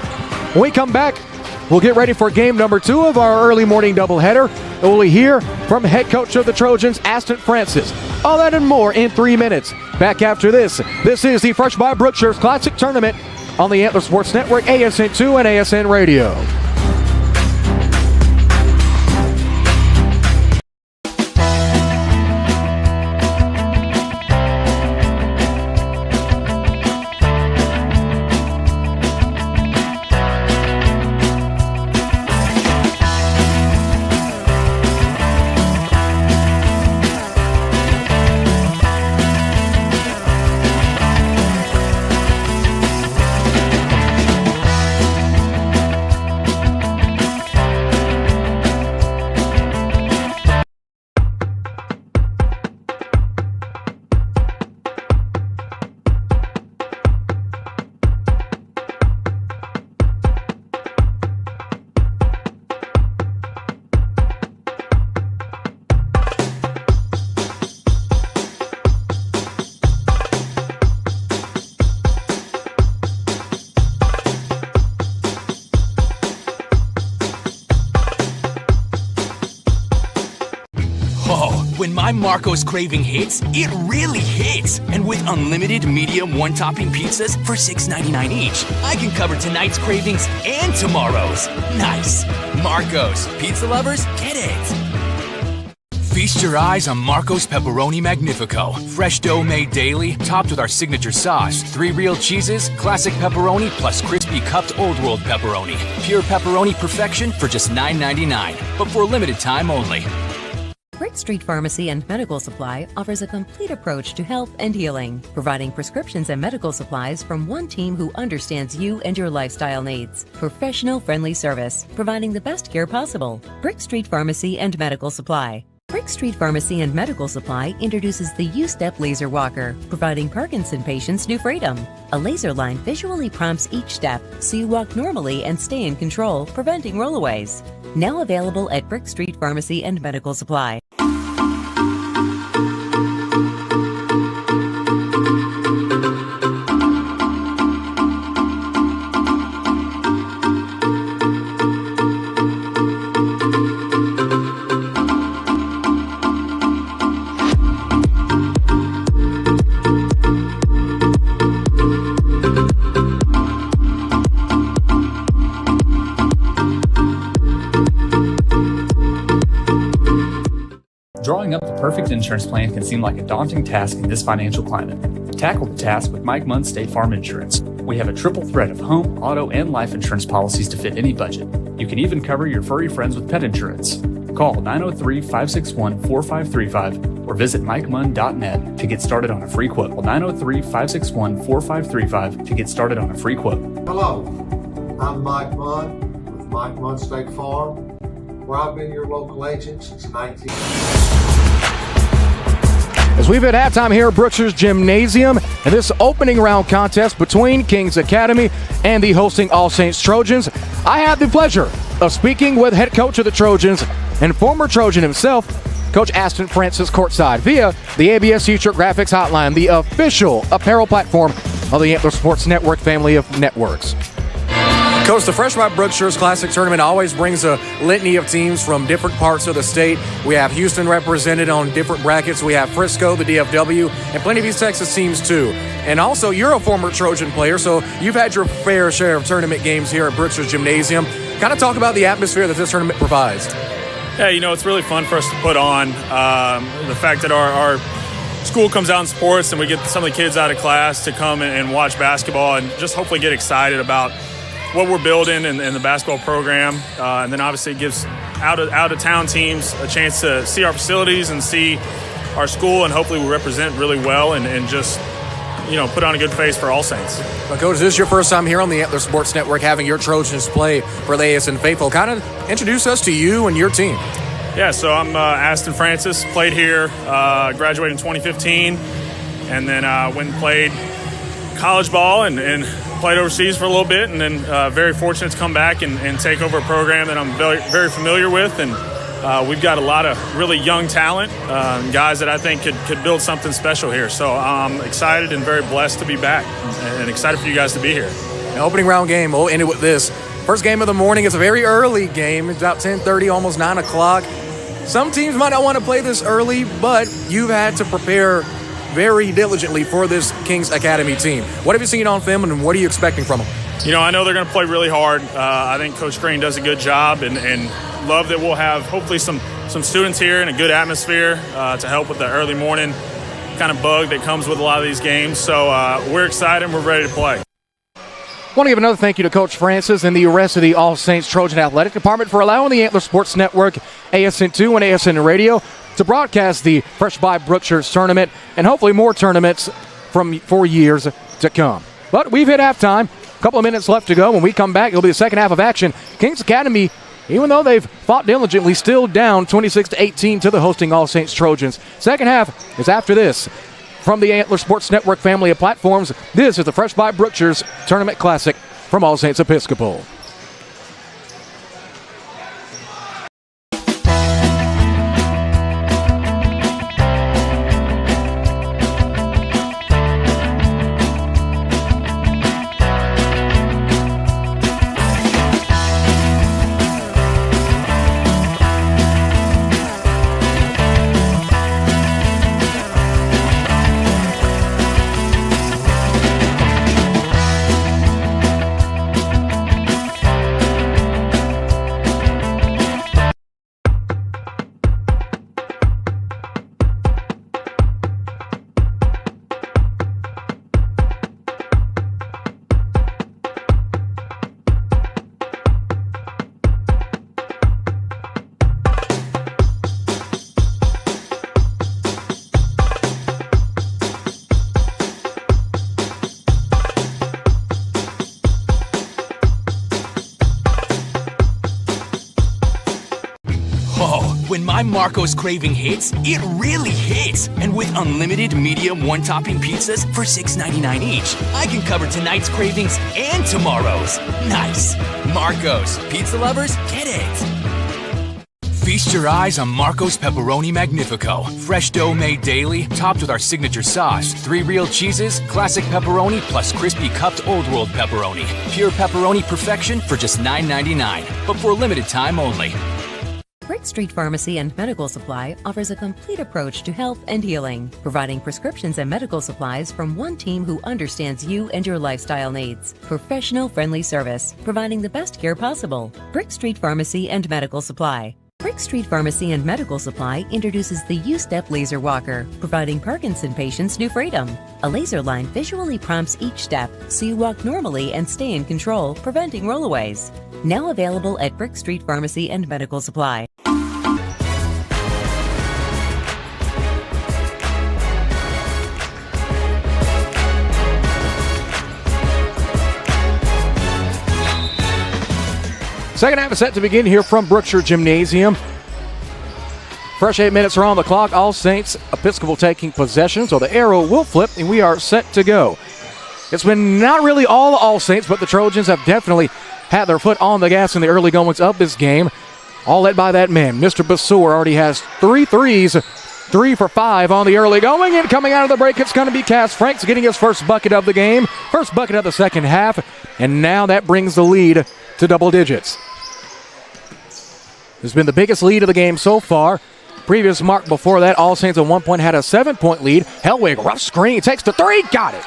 When we come back, we'll get ready for game number 2 of our early morning doubleheader. And we'll hear from head coach of the Trojans, Aston Francis. All that and more in 3 minutes. Back after this. This is the Fresh by Brookshire's Classic Tournament on the Antler Sports Network, ASN2 and ASN Radio. When my Marco's craving hits, it really hits. And with unlimited medium one-topping pizzas for $6.99 each, I can cover tonight's cravings and tomorrow's. Nice. Marco's. Pizza lovers, get it. Feast your eyes on Marco's Pepperoni Magnifico. Fresh dough made daily, topped with our signature sauce. 3 real cheeses, classic pepperoni, plus crispy cupped Old World pepperoni. Pure pepperoni perfection for just $9.99, but for a limited time only. Brick Street Pharmacy and Medical Supply offers a complete approach to health and healing, providing prescriptions and medical supplies from one team who understands you and your lifestyle needs. Professional friendly service, providing the best care possible. Brick Street Pharmacy and Medical Supply. Brick Street Pharmacy and Medical Supply introduces the U-Step Laser Walker, providing Parkinson patients new freedom. A laser line visually prompts each step, so you walk normally and stay in control, preventing rollaways. Now available at Brick Street Pharmacy and Medical Supply. Drawing up the perfect insurance plan can seem like a daunting task in this financial climate. Tackle the task with Mike Munn State Farm Insurance. We have a triple threat of home, auto, and life insurance policies to fit any budget. You can even cover your furry friends with pet insurance. Call 903-561-4535 or visit MikeMunn.net to get started on a free quote. 903-561-4535 to get started on a free quote. Hello, I'm Mike Munn with Mike Munn State Farm, where I've been your local agent since 19... As we've hit halftime here at Brookshire's Gymnasium in this opening round contest between Kings Academy and the hosting All Saints Trojans, I had the pleasure of speaking with head coach of the Trojans and former Trojan himself, Coach Aston Francis, courtside via the ABS Future Graphics Hotline, the official apparel platform of the Antler Sports Network family of networks. Coach, the Fresh by Brookshire's Classic Tournament always brings a litany of teams from different parts of the state. We have Houston represented on different brackets. We have Frisco, the DFW, and plenty of East Texas teams too. And also, you're a former Trojan player, so you've had your fair share of tournament games here at Brookshire's Gymnasium. Kind of talk about the atmosphere that this tournament provides. Yeah, you know, it's really fun for us to put on. The fact that our school comes out in sports and we get some of the kids out of class to come and watch basketball and just hopefully get excited about what we're building and the basketball program, and then obviously it gives out of town teams a chance to see our facilities and see our school, and hopefully we represent really well and just, you know, put on a good face for All Saints. Well, Coach, this is your first time here on the Antler Sports Network having your Trojans play for the ASN Faithful. Kind of introduce us to you and your team. Yeah, so I'm Aston Francis, played here, graduated in 2015, and then went and played college ball and played overseas for a little bit, and then very fortunate to come back and take over a program that I'm very, very familiar with. And we've got a lot of really young talent, guys that I think could build something special here. So I'm excited and very blessed to be back and excited for you guys to be here. An opening round game, we'll end it with this. First game of the morning. It's a very early game. It's about 10:30, almost 9 o'clock. Some teams might not want to play this early, but you've had to prepare very diligently for this Kings Academy team. What have you seen on film, and what are you expecting from them? You know, I know they're going to play really hard. I think Coach Green does a good job, and love that we'll have hopefully some students here and a good atmosphere to help with the early morning kind of bug that comes with a lot of these games. So we're excited and we're ready to play. I want to give another thank you to Coach Francis and the rest of the All Saints Trojan Athletic Department for allowing the Antler Sports Network, ASN2 and ASN Radio to broadcast the Fresh by Brookshire's tournament and hopefully more tournaments for years to come. But we've hit halftime. A couple of minutes left to go. When we come back, it'll be the second half of action. Kings Academy, even though they've fought diligently, still down 26-18 to the hosting All Saints Trojans. Second half is after this. From the Antler Sports Network family of platforms, this is the Fresh by Brookshire's Tournament Classic from All Saints Episcopal. Marco's Craving Hits, it really hits. And with unlimited medium one-topping pizzas for $6.99 each, I can cover tonight's cravings and tomorrow's. Nice. Marco's. Pizza lovers, get it. Feast your eyes on Marco's Pepperoni Magnifico. Fresh dough made daily, topped with our signature sauce. 3 real cheeses, classic pepperoni, plus crispy cupped Old World pepperoni. Pure pepperoni perfection for just $9.99, but for a limited time only. Brick Street Pharmacy and Medical Supply offers a complete approach to health and healing, providing prescriptions and medical supplies from one team who understands you and your lifestyle needs. Professional friendly service, providing the best care possible. Brick Street Pharmacy and Medical Supply. Brick Street Pharmacy and Medical Supply introduces the U-Step Laser Walker, providing Parkinson patients new freedom. A laser line visually prompts each step, so you walk normally and stay in control, preventing rollaways. Now available at Brick Street Pharmacy and Medical Supply. Second half is set to begin here from Brookshire Gymnasium. Fresh 8 minutes are on the clock. All Saints Episcopal taking possession, so the arrow will flip, and we are set to go. It's been not really all Saints, but the Trojans have definitely had their foot on the gas in the early goings of this game. All led by that man, Mr. Basur, already has 3 threes, 3 for 5 on the early going, and coming out of the break, it's going to be Cass Franks getting his first bucket of the game, first bucket of the second half, and now that brings the lead to double digits. This has been the biggest lead of the game so far. Previous mark before that, All Saints at one point had a 7-point lead. Hellwig, rough screen, takes the 3, got it.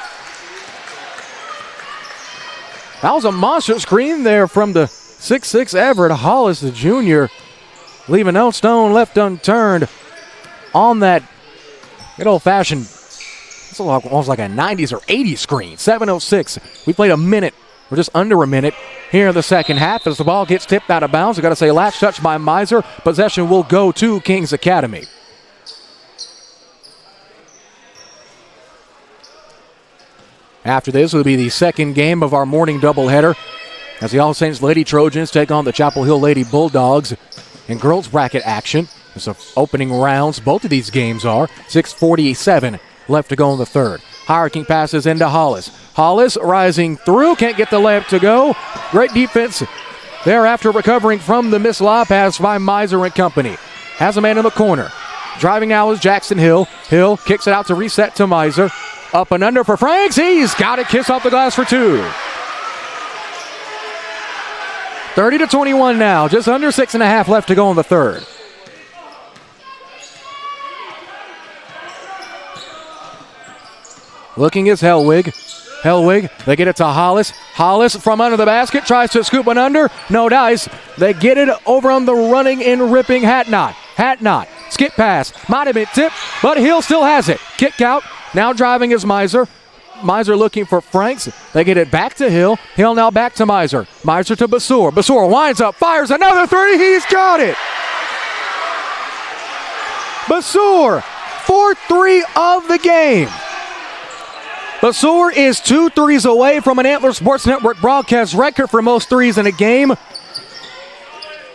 That was a monster screen there from the 6'6" Everett Hollis, the junior, leaving no stone left unturned on that good old-fashioned, it's almost like a 90s or 80s screen. 7:06. We played a minute, or just under a minute, here in the second half as the ball gets tipped out of bounds. I've got to say, last touch by Miser. Possession will go to Kings Academy. After this will be the second game of our morning doubleheader as the All Saints Lady Trojans take on the Chapel Hill Lady Bulldogs in girls bracket action. It's the opening rounds. Both of these games are 6:47 left to go in the third. Hierarchy passes into Hollis. Hollis rising through, can't get the layup to go. Great defense thereafter, recovering from the missed lob pass by Miser and company. Has a man in the corner. Driving now is Jackson Hill. Hill kicks it out to reset to Miser. Up and under for Franks. He's got it. Kiss off the glass for 2. 30-21 now. Just under 6.5 left to go in the third. Looking is Hellwig. Hellwig, they get it to Hollis. Hollis from under the basket, tries to scoop one under. No dice. They get it over on the running and ripping Hatnot. Hatnot, skip pass. Might have been tipped, but Hill still has it. Kick out. Now driving is Miser. Miser looking for Franks. They get it back to Hill. Hill now back to Miser. Miser to Basur. Basur winds up, fires another 3. He's got it. Basur, 4th 3 of the game. Basur is 2 threes away from an Antler Sports Network broadcast record for most threes in a game.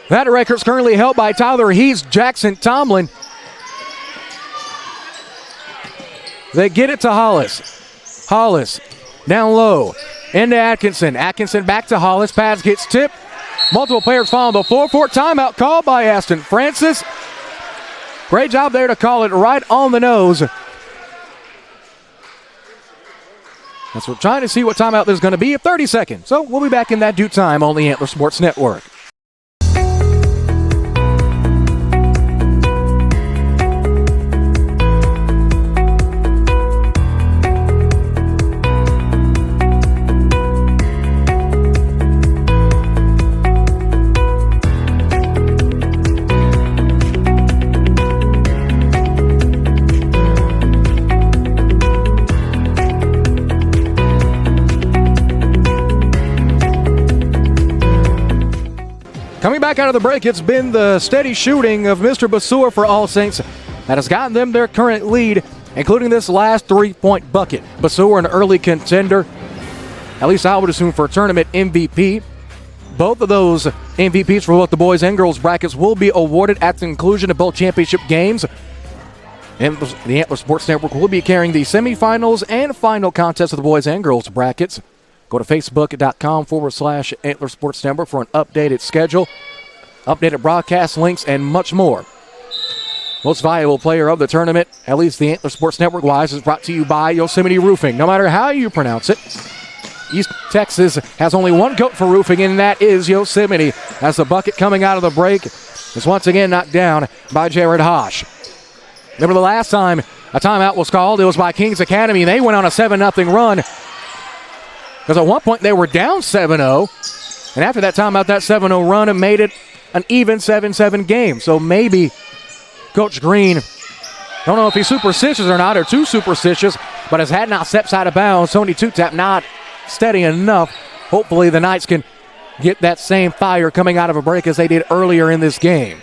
That record is currently held by Tyler Heath, Jackson Tomlin. They get it to Hollis. Hollis down low into Atkinson. Atkinson back to Hollis. Pass gets tipped. Multiple players fall on the floor. Timeout called by Aston Francis. Great job there to call it right on the nose. That's what we're trying to see what timeout there's going to be. 30 seconds. So we'll be back in that due time on the Antler Sports Network. Coming back out of the break, it's been the steady shooting of Mr. Basur for All Saints that has gotten them their current lead, including this last 3-point bucket. Basur, an early contender, at least I would assume, for tournament MVP. Both of those MVPs for both the boys and girls brackets will be awarded at the conclusion of both championship games. And the Antler Sports Network will be carrying the semifinals and final contests of the boys and girls brackets. Go to facebook.com/Antler Sports Network for an updated schedule, updated broadcast links, and much more. Most valuable player of the tournament, at least the Antler Sports Network wise, is brought to you by Yosemite Roofing. No matter how you pronounce it, East Texas has only one goat for roofing, and that is Yosemite, as the bucket coming out of the break is once again knocked down by Jared Hosh. Remember the last time a timeout was called, it was by Kings Academy. They went on a 7-0 run because at one point they were down 7-0, and after that timeout, that 7-0 run, it made it an even 7-7 game. So maybe Coach Green, don't know if he's superstitious or not, or too superstitious, but his hat now steps out of bounds. Tony Two-Tap not steady enough. Hopefully the Knights can get that same fire coming out of a break as they did earlier in this game.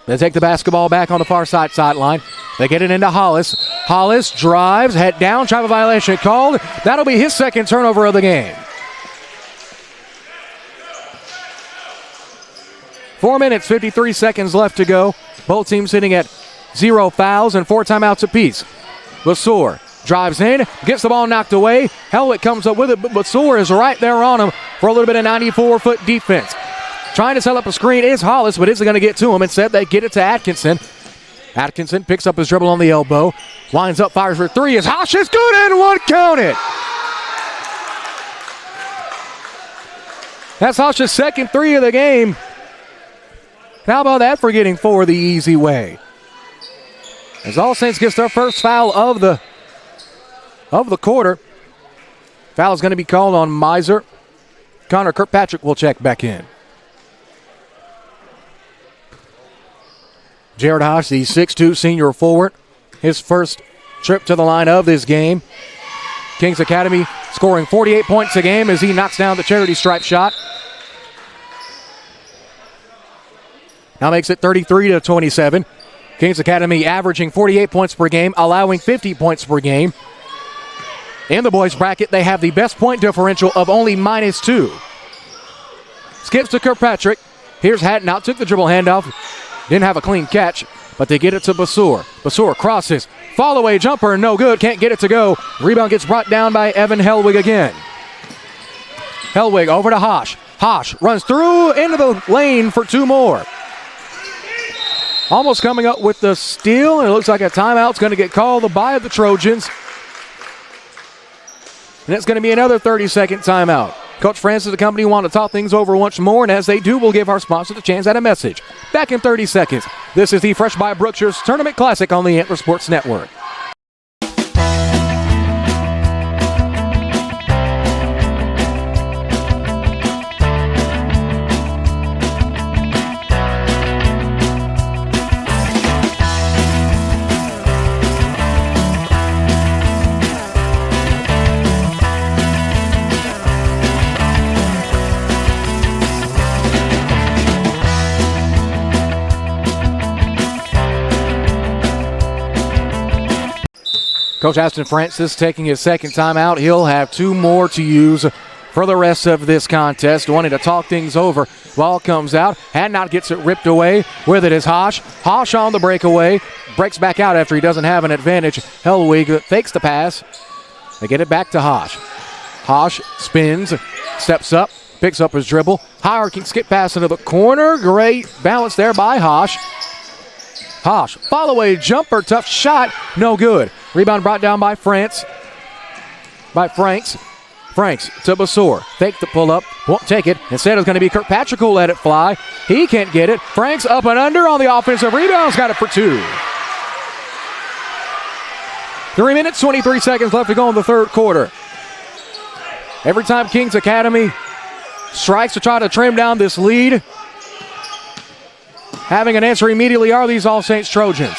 They take the basketball back on the far sideline. They get it into Hollis. Hollis drives, head down, travel violation called. That'll be his second turnover of the game. 4 minutes, 53 seconds left to go. Both teams sitting at 0 fouls and 4 timeouts apiece. Basur drives in, gets the ball knocked away. Helwick comes up with it, but Basur is right there on him for a little bit of 94-foot defense. Trying to set up a screen is Hollis, but isn't going to get to him. Instead, they get it to Atkinson. Atkinson picks up his dribble on the elbow. Lines up, fires for 3. Is Hosh is good and one counted. That's Hosh's second 3 of the game. How about that for getting 4 the easy way? As All Saints gets their first foul of the quarter. Foul is going to be called on Miser. Connor Kirkpatrick will check back in. Jared Hosh, the 6'2 senior forward, his first trip to the line of this game. Kings Academy scoring 48 points a game as he knocks down the charity stripe shot. Now makes it 33-27. Kings Academy averaging 48 points per game, allowing 50 points per game. In the boys bracket, they have the best point differential of only -2. Skips to Kirkpatrick. Here's Hatton, took the dribble handoff. Didn't have a clean catch, but they get it to Basur. Basur crosses. Fall away jumper, no good. Can't get it to go. Rebound gets brought down by Evan Helwig again. Helwig over to Hosh. Hosh runs through into the lane for 2 more. Almost coming up with the steal, and it looks like a timeout's going to get called by the Trojans. And it's going to be another 30-second timeout. Coach Francis and the company want to talk things over once more, and as they do, we'll give our sponsor the chance at a message. Back in 30 seconds. This is the Fresh by Brookshire's Tournament Classic on the Antler Sports Network. Coach Aston Francis taking his second timeout. He'll have 2 more to use for the rest of this contest. Wanting to talk things over. Ball comes out. Hadnot gets it ripped away. With it is Hosh. Hosh on the breakaway. Breaks back out after he doesn't have an advantage. Helwig fakes the pass. They get it back to Hosh. Hosh spins, steps up, picks up his dribble. Howard can skip pass into the corner. Great balance there by Hosh. Hosh, follow away jumper, tough shot, no good. Rebound brought down by Franks. Franks to Basur. Fake the pull up, won't take it. Instead it's going to be Kirkpatrick who'll let it fly. He can't get it. Franks up and under on the offensive rebound. Got it for 2. 3 minutes, 23 seconds left to go in the third quarter. Every time Kings Academy strikes to try to trim down this lead, having an answer immediately are these All Saints Trojans.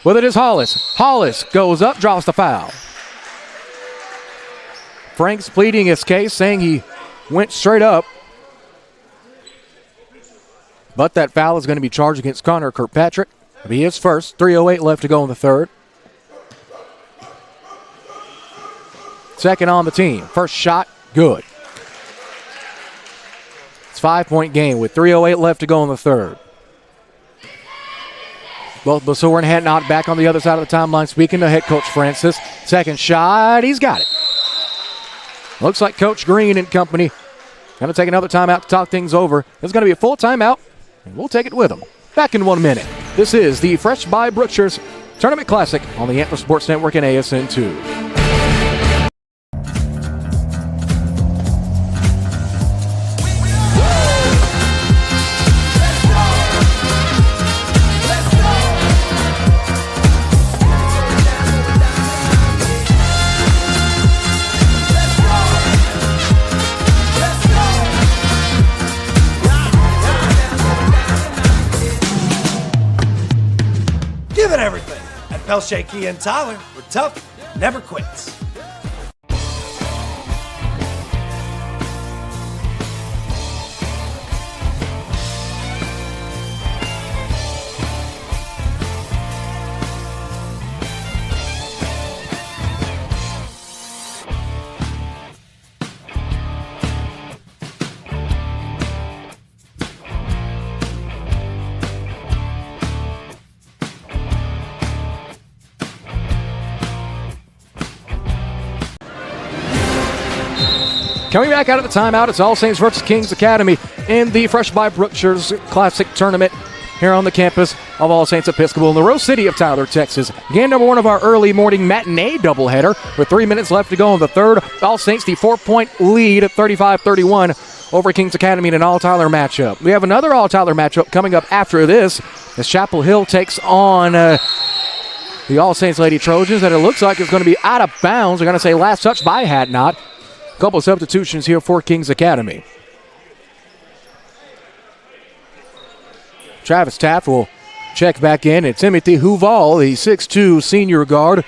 With it is Hollis. Hollis goes up, draws the foul. Franks pleading his case, saying he went straight up. But that foul is going to be charged against Connor Kirkpatrick. It'll be his first. 3:08 left to go in the third. Second on the team. First shot, good. It's 5-point game with 3:08 left to go in the third. Both Basur and Hatnot back on the other side of the timeline, speaking to head coach Francis. Second shot, he's got it. Looks like Coach Green and company going to take another timeout to talk things over. It's going to be a full timeout, and we'll take it with them. Back in 1 minute. This is the Fresh by Brookshires Tournament Classic on the Antler Sports Network and ASN2. Give it everything. At Pelche Kia and Tyler, we're tough, never quits. Coming back out of the timeout, it's All Saints versus Kings Academy in the Fresh by Brookshires Classic Tournament here on the campus of All Saints Episcopal in the Rose City of Tyler, Texas. Game number 1 of our early morning matinee doubleheader with 3 minutes left to go in the third. All Saints the 4-point lead at 35-31 over Kings Academy in an All-Tyler matchup. We have another All-Tyler matchup coming up after this as Chapel Hill takes on the All Saints Lady Trojans, and it looks like it's going to be out of bounds. We're going to say last touch by Hatnot. Couple substitutions here for Kings Academy. Travis Taft will check back in, and Timothy Huval, the 6'2 senior guard,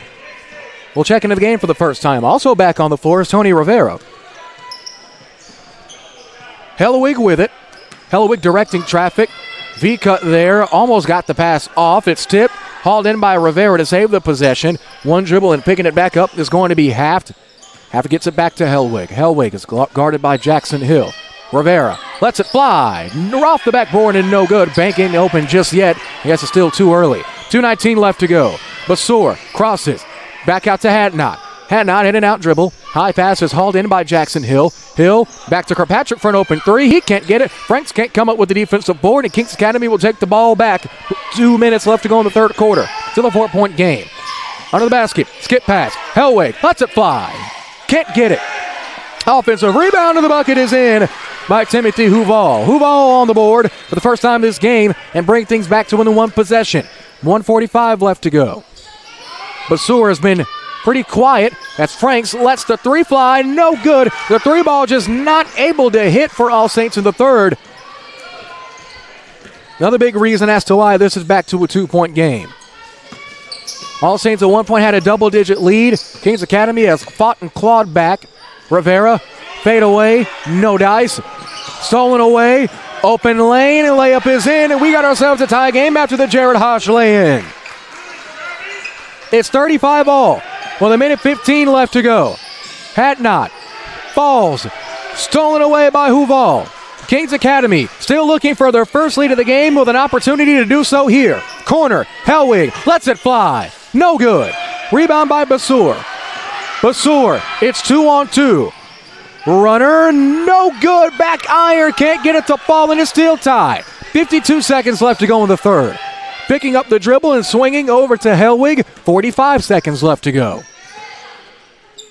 will check into the game for the first time. Also back on the floor is Tony Rivera. Hellwig with it. Hellwig directing traffic. V-cut there, almost got the pass off. It's tipped, hauled in by Rivera to save the possession. One dribble and picking it back up is going to be Haft. Haft gets it back to Hellwig. Hellwig is guarded by Jackson Hill. Rivera lets it fly. Off the backboard and no good. Bank ain't open just yet. I guess it's still too early. 2:19 left to go. Basur crosses. Back out to Hatnot. Hatnot in and out dribble. High pass is hauled in by Jackson Hill. Hill back to Kirkpatrick for an open three. He can't get it. Franks can't come up with the defensive board, and Kings Academy will take the ball back. 2 minutes left to go in the third quarter. Still a 4-point game. Under the basket. Skip pass. Hellwig lets it fly. Can't get it. Offensive rebound to the bucket is in by Timothy Huval. Huval on the board for the first time this game and bring things back to within one possession. 1:45 left to go. Basur has been pretty quiet as Franks lets the three fly. No good. The three ball just not able to hit for All Saints in the third. Another big reason as to why this is back to a 2-point game. All Saints at one point had a double-digit lead. Kings Academy has fought and clawed back. Rivera, fade away, no dice. Stolen away, open lane, and layup is in, and we got ourselves a tie game after the Jared Hosh lay-in. It's 35 all with 1:15 left to go. Hatnot falls, stolen away by Huval. Kings Academy still looking for their first lead of the game with an opportunity to do so here. Corner, Hellwig lets it fly. No good. Rebound by Basur. Basur, it's 2-on-2. Runner, no good. Back iron, can't get it to fall, and it's still tied. 52 seconds left to go in the third. Picking up the dribble and swinging over to Hellwig. 45 seconds left to go.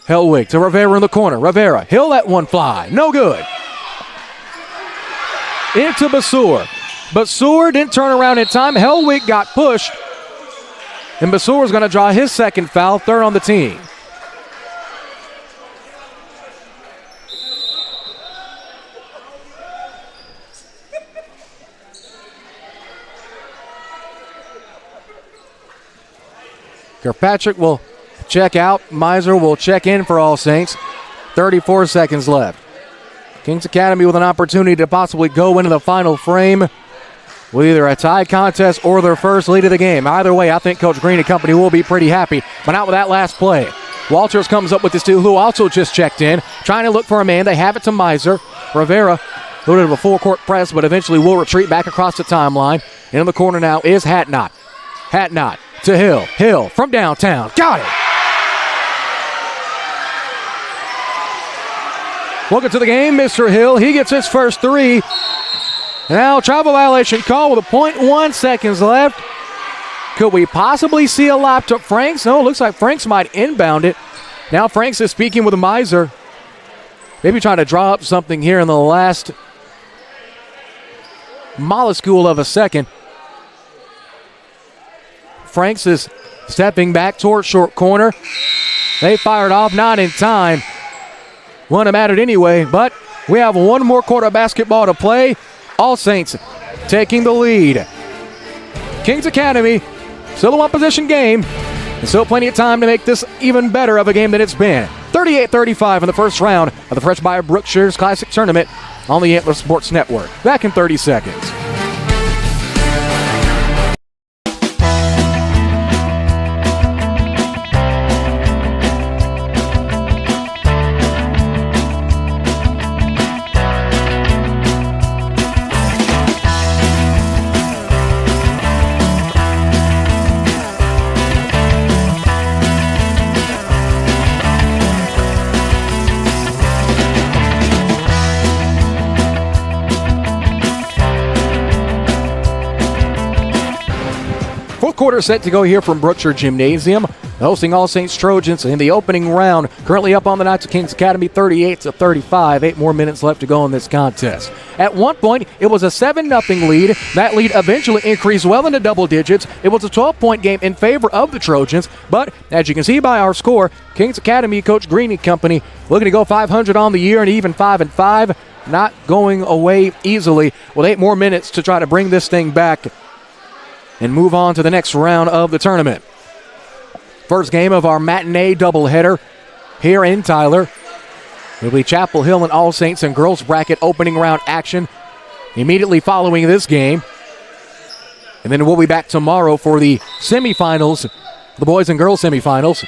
Hellwig to Rivera in the corner. Rivera, he'll let one fly. No good. Into Basur. Basur didn't turn around in time. Hellwig got pushed. And Basur is going to draw his second foul, third on the team. Kirkpatrick will check out. Miser will check in for All Saints. 34 seconds left. Kings Academy with an opportunity to possibly go into the final frame with either a tie contest or their first lead of the game. Either way, I think Coach Green and company will be pretty happy, but not with that last play. Walters comes up with this two, who also just checked in, trying to look for a man. They have it to Miser. Rivera A little bit of a full-court press, but eventually will retreat back across the timeline. In the corner now is Hatnot. Hatnot to Hill. Hill from downtown. Got it! Welcome to the game, Mr. Hill. He gets his first three. Now, travel violation call with 0.1 seconds left. Could we possibly see a lop to Franks? No, it looks like Franks might inbound it. Now Franks is speaking with Miser. Maybe trying to draw up something here in the last molecule of a second. Franks is stepping back towards short corner. They fired off, not in time. Wouldn't have mattered anyway, but we have one more quarter of basketball to play. All Saints taking the lead. Kings Academy, still a one-possession game, and still plenty of time to make this even better of a game than it's been. 38-35 in the first round of the Fresh by Brookshire's Classic Tournament on the Antler Sports Network. Back in 30 seconds. Quarter set to go here from Brookshire Gymnasium, hosting All Saints Trojans in the opening round. Currently up on the Knights of Kings Academy, 38-35. 8 more minutes left to go in this contest. At one point, it was a 7-0 lead. That lead eventually increased well into double digits. It was a 12-point game in favor of the Trojans, but as you can see by our score, Kings Academy coach Green and company looking to go 500 on the year and even 5-5, not going away easily with 8 more minutes to try to bring this thing back and move on to the next round of the tournament. First game of our matinee doubleheader here in Tyler. It'll be Chapel Hill and All Saints and girls bracket opening round action immediately following this game. And then we'll be back tomorrow for the semifinals, the boys and girls semifinals.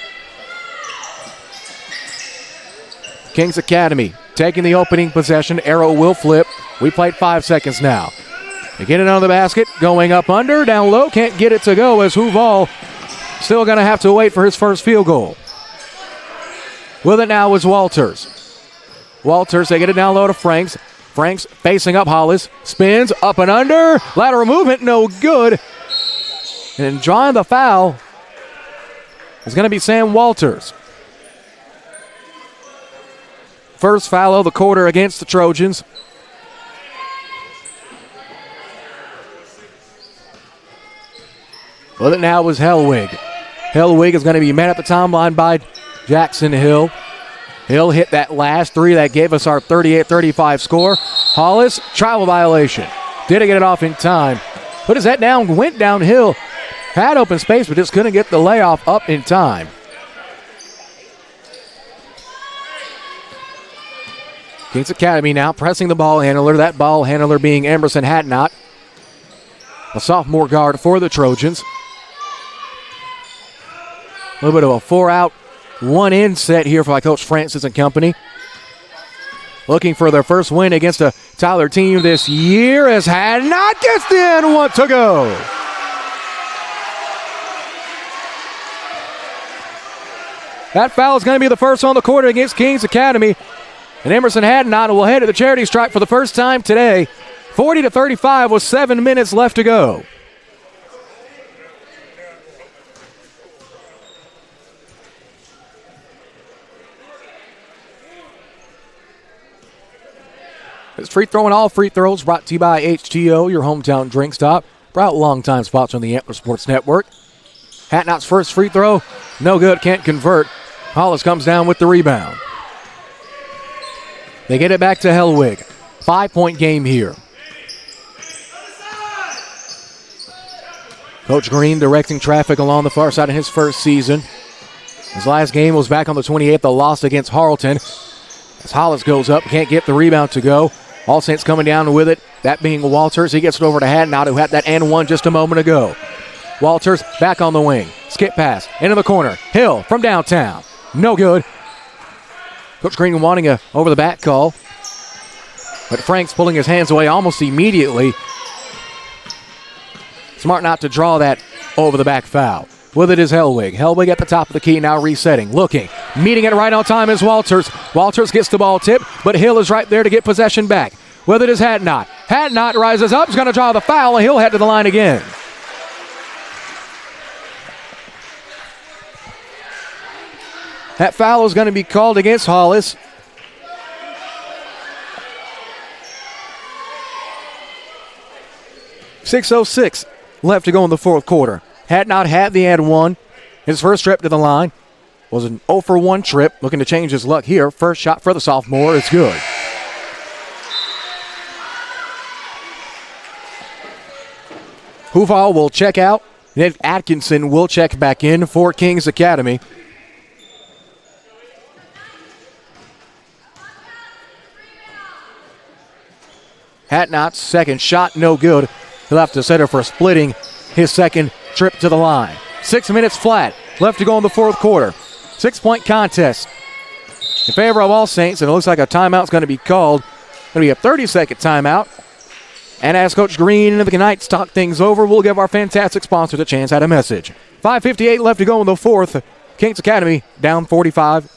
Kings Academy taking the opening possession. Arrow will flip. We played 5 seconds now. They get it on the basket, going up under, down low, can't get it to go as Huval still going to have to wait for his first field goal. With it now is Walters. Walters, they get it down low to Franks. Franks facing up Hollis, spins, up and under, lateral movement, no good. And drawing the foul is going to be Sam Walters. First foul of the quarter against the Trojans. With it now was Hellwig. Hellwig is going to be met at the timeline by Jackson Hill. Hill hit that last three that gave us our 38-35 score. Hollis, travel violation. Didn't get it off in time. Put his head down, went downhill. Had open space, but just couldn't get the layoff up in time. Kings Academy now pressing the ball handler. That ball handler being Emerson Hatnot, a sophomore guard for the Trojans. A little bit of a 4-out, 1-in set here by Coach Francis and company. Looking for their first win against a Tyler team this year as Hatnot gets the in, 1 to go. That foul is going to be the first on the quarter against Kings Academy. And Emerson Hatnot will head to the charity stripe for the first time today. 40-35 with 7 minutes left to go. It's free throwing all free throws brought to you by HTO, your hometown drink stop. Proud longtime sponsor on the Antler Sports Network. Hatnot's first free throw, no good, can't convert. Hollis comes down with the rebound. They get it back to Hellwig. 5-point game here. Coach Green directing traffic along the far side in his first season. His last game was back on the 28th, a loss against Harleton. As Hollis goes up, can't get the rebound to go. All Saints coming down with it, that being Walters. He gets it over to Hatnot, who had that and one just a moment ago. Walters back on the wing. Skip pass, into the corner. Hill from downtown. No good. Coach Green wanting a over-the-back call. But Frank's pulling his hands away almost immediately. Smart not to draw that over the back foul. With it is Hellwig. Hellwig at the top of the key, now resetting, looking. Meeting it right on time is Walters. Walters gets the ball tipped, but Hill is right there to get possession back. With it is Hadnot. Hadnot rises up, is going to draw the foul, and he'll head to the line again. That foul is going to be called against Hollis. .606 left to go in the fourth quarter. Hadnot had the and one. His first trip to the line was an 0-for-1 trip. Looking to change his luck here. First shot for the sophomore is good. Huval will check out. Ned Atkinson will check back in for Kings Academy. Hadnot's second shot, no good. He'll have to settle for splitting his second trip to the line. 6 minutes flat left to go in the fourth quarter. 6-point contest in favor of All Saints, and it looks like a timeout's going to be called. Going to be a 30-second timeout. And as Coach Green and the Knights talk things over, we'll give our fantastic sponsors a chance at a message. 5:58 left to go in the fourth. Kings Academy down 45.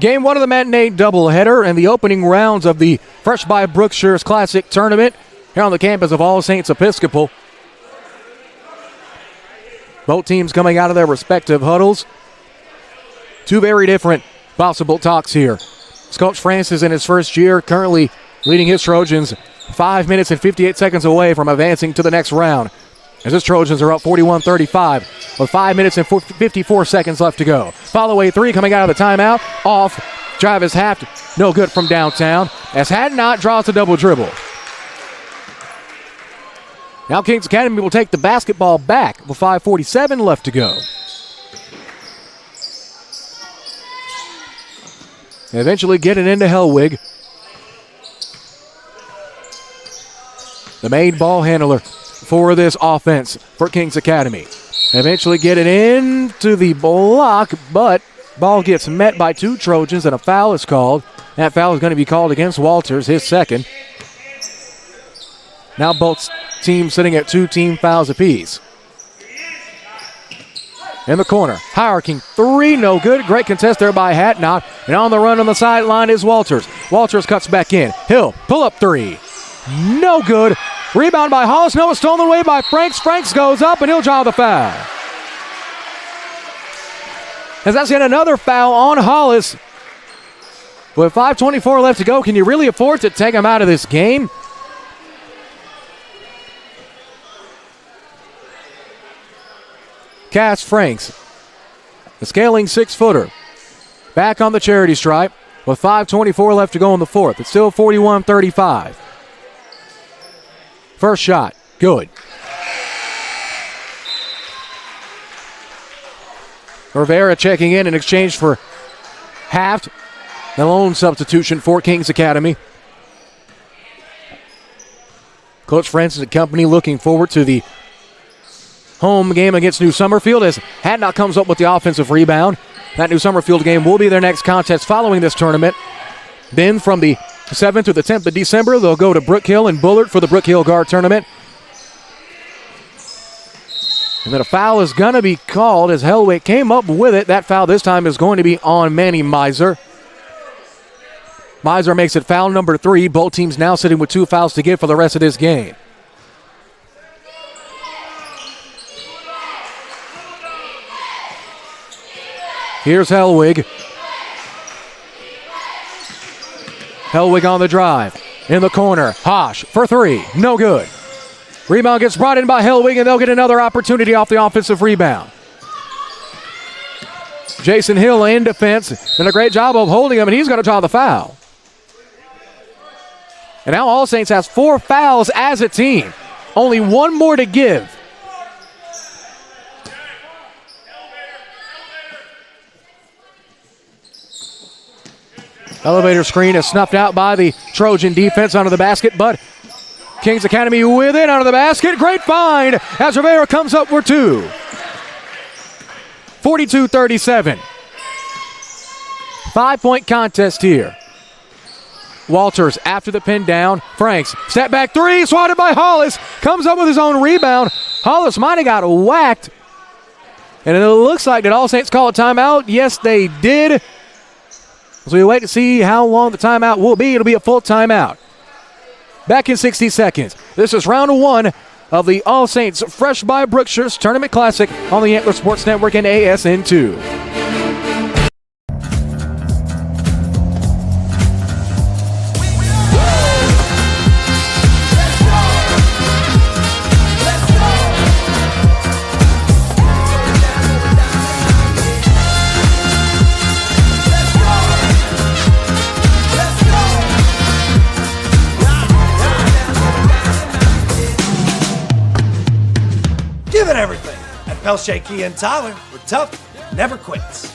Game one of the matinee doubleheader and the opening rounds of the Fresh by Brookshire's Classic Tournament here on the campus of All Saints Episcopal. Both teams coming out of their respective huddles. Two very different possible talks here. It's Coach Francis in his first year, currently leading his Trojans 5 minutes and 58 seconds away from advancing to the next round. As his Trojans are up 41-35 with 5 minutes and 54 seconds left to go. Follow a three coming out of the timeout. Off. Travis Haft, no good from downtown. As Hadnot draws a double dribble. Now Kings Academy will take the basketball back with 5:47 left to go. They eventually get it into Hellwig. The main ball handler for this offense for Kings Academy. Eventually get it into the block, but ball gets met by two Trojans and a foul is called. That foul is going to be called against Walters, his second. Now both teams sitting at 2 team fouls apiece. In the corner, Hierarchy three, no good. Great contest there by Hadnot. And on the run on the sideline is Walters. Walters cuts back in. Hill, pull up three. No good. Rebound by Hollis. No, it's stolen away by Franks. Franks goes up and he'll draw the foul. As that's yet another foul on Hollis. With 5:24 left to go, can you really afford to take him out of this game? Cass Franks, the scaling 6-footer, back on the charity stripe with 5:24 left to go in the fourth. It's still 41-35. First shot, good. Rivera checking in exchange for Haft, the lone substitution for Kings Academy. Coach Francis and company looking forward to the home game against New Summerfield as Hadnot comes up with the offensive rebound. That New Summerfield game will be their next contest following this tournament. Then from the 7th to the 10th of December, they'll go to Brookhill and Bullard for the Brookhill Guard Tournament. And then a foul is going to be called as Hellwig came up with it. That foul this time is going to be on Manny Miser. Miser makes it foul number 3. Both teams now sitting with 2 fouls to give for the rest of this game. Here's Hellwig. Hellwig on the drive. In the corner. Hosh for 3. No good. Rebound gets brought in by Hellwig, and they'll get another opportunity off the offensive rebound. Jason Hill in defense. Did a great job of holding him, and he's going to draw the foul. And now All Saints has 4 fouls as a team. Only one more to give. Elevator screen is snuffed out by the Trojan defense under the basket, but Kings Academy with it under the basket. Great find as Rivera comes up with 2. 42-37. 5-point contest here. Walters after the pin down. Franks, step back 3, swatted by Hollis. Comes up with his own rebound. Hollis might have got whacked. And it looks like, did All Saints call a timeout? Yes, they did. So we wait to see how long the timeout will be. It'll be a full timeout. Back in 60 seconds. This is round 1 of the All Saints Fresh by Brookshire's Tournament Classic on the Antler Sports Network and ASN2. Give it everything. And Pelshaki and Tyler were tough, never quits.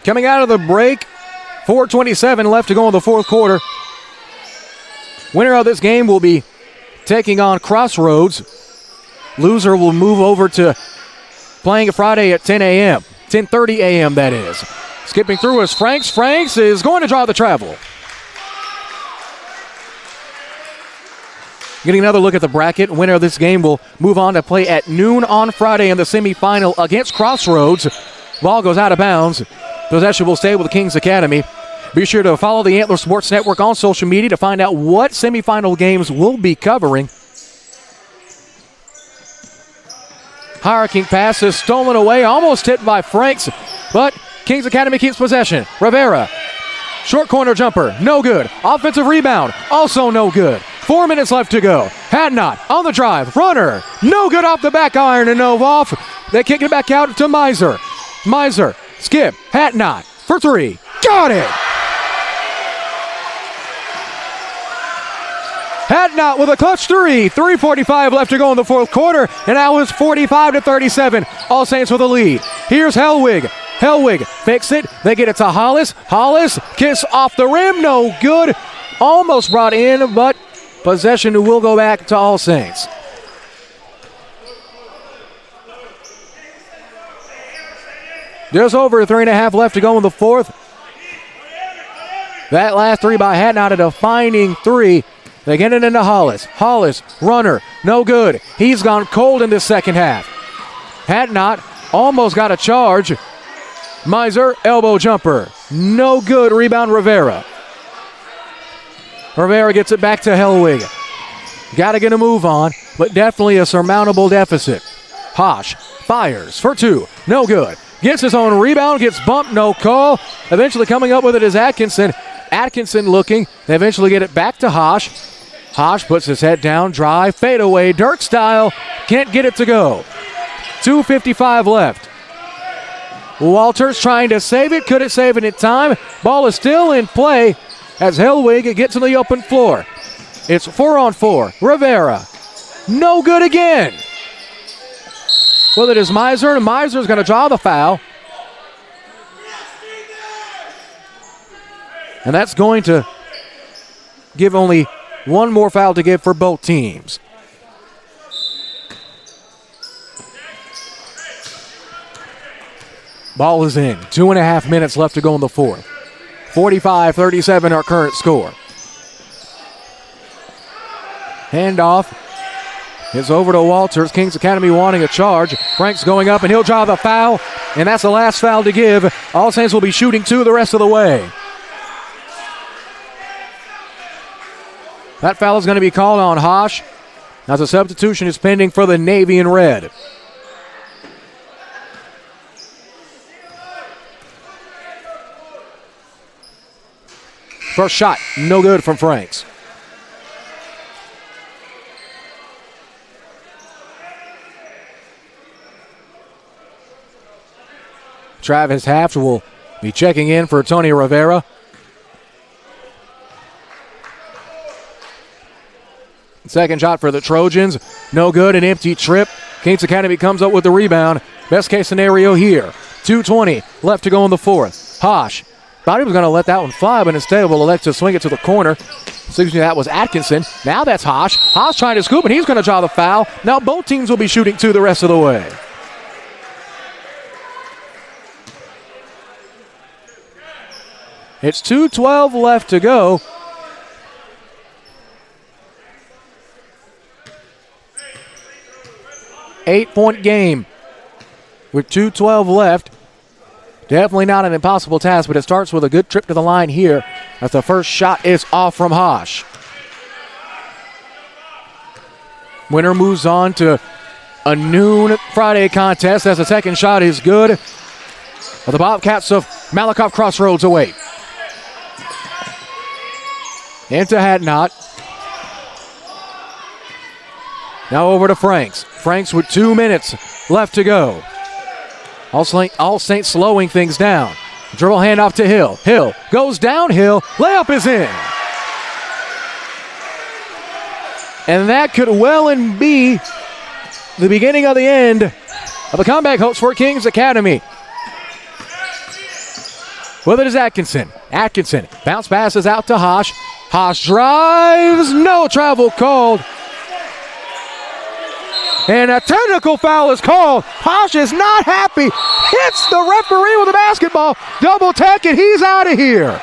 Coming out of the break, 4:27 left to go in the fourth quarter. Winner of this game will be taking on Crossroads. Loser will move over to playing Friday at 10 a.m. 10:30 a.m. that is. Skipping through is Franks. Franks is going to draw the travel. Getting another look at the bracket. Winner of this game will move on to play at noon on Friday in the semifinal against Crossroads. Ball goes out of bounds. Possession will stay with the Kings Academy. Be sure to follow the Antler Sports Network on social media to find out what semifinal games we'll be covering. Hurricane pass is stolen away, almost hit by Franks, but Kings Academy keeps possession. Rivera, short corner jumper, no good. Offensive rebound, also no good. 4 minutes left to go. Hadnot on the drive, runner, no good off the back iron and no off. They kick it back out to Miser. Miser, skip, Hadnot for 3. Got it! Hadnot with a clutch 3. 3:45 left to go in the fourth quarter, and now it's 45-37. All Saints with a lead. Here's Hellwig. Hellwig fakes it. They get it to Hollis. Hollis, kiss off the rim, no good. Almost brought in, but possession will go back to All Saints. Just over 3.5 left to go in the fourth. That last 3 by Hadnot, a defining 3. They get it into Hollis. Hollis, runner, no good. He's gone cold in this second half. Hadnot almost got a charge. Miser, elbow jumper, no good. Rebound Rivera. Rivera gets it back to Hellwig. Got to get a move on, but definitely a surmountable deficit. Hosh fires for 2, no good. Gets his own rebound, gets bumped, no call. Eventually coming up with it is Atkinson. Atkinson looking. They eventually get it back to Hosh. Hosh puts his head down, drive, fade away, Dirk style. Can't get it to go. 2:55 left. Walters trying to save it, couldn't save it in time. Ball is still in play as Hellwig gets to the open floor. It's 4-on-4. Rivera, no good again. Well, it is Miser, and Miser's going to draw the foul. And that's going to give only one more foul to give for both teams. Ball is in. 2.5 minutes left to go in the fourth. 45-37 our current score. Handoff is over to Walters. Kings Academy wanting a charge. Frank's going up, and he'll draw the foul, and that's the last foul to give. All Saints will be shooting 2 the rest of the way. That foul is going to be called on Hosh, as a substitution is pending for the Navy in red. First shot, no good from Franks. Travis Haft will be checking in for Tony Rivera. Second shot for the Trojans, no good, an empty trip. Kings Academy comes up with the rebound. Best case scenario here. 2:20 left to go in the fourth. Hosh thought he was going to let that one fly, but instead will elect to swing it to the corner. Excuse me, that was Atkinson. Now that's Hosh. Hosh trying to scoop, and he's going to draw the foul. Now both teams will be shooting two the rest of the way. It's 2:12 left to go. Eight-point game with 2:12 left. Definitely not an impossible task, but it starts with a good trip to the line here as the first shot is off from Hosh. Winner moves on to a noon Friday contest as the second shot is good. But the Bobcats of Malakoff Crossroads await. Into Hadnot. Now over to Franks. Franks with 2 minutes left to go. All Saints slowing things down. Dribble handoff to Hill. Hill goes downhill. Layup is in. And that could well and be the beginning of the end of the comeback hopes for Kings Academy. With it is Atkinson. Atkinson bounce passes out to Hosh. Hosh drives. No travel called. And a technical foul is called. Hosh is not happy. Hits the referee with a basketball. Double tech, and he's out of here.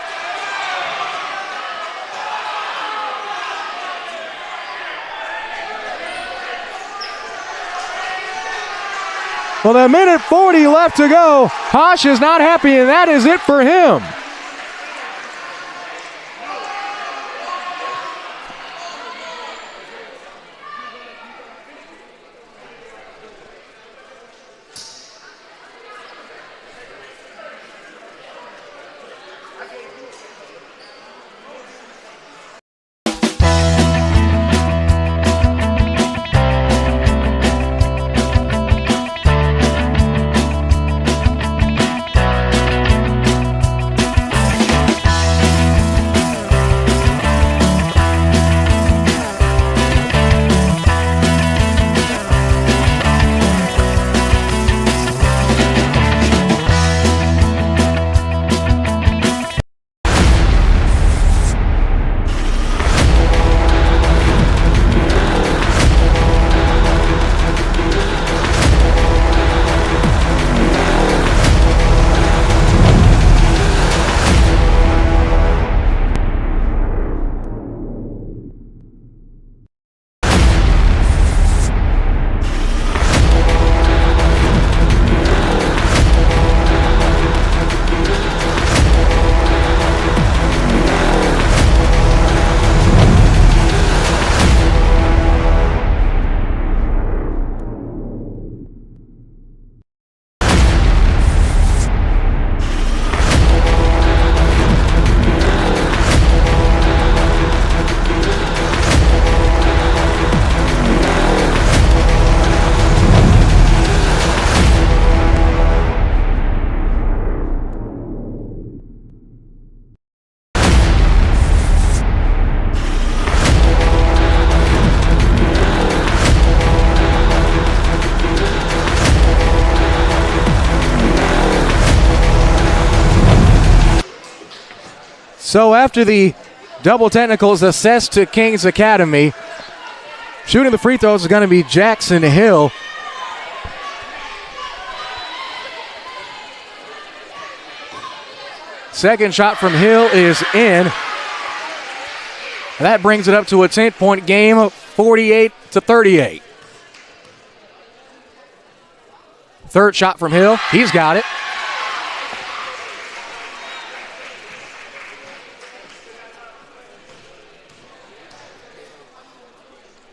Well, a minute 40 left to go. Hosh is not happy, and that is it for him. So after the double technicals assessed to Kings Academy, shooting the free throws is going to be Jackson Hill. Second shot from Hill is in. And that brings it up to a 10-point game, 48-38. Third shot from Hill. He's got it.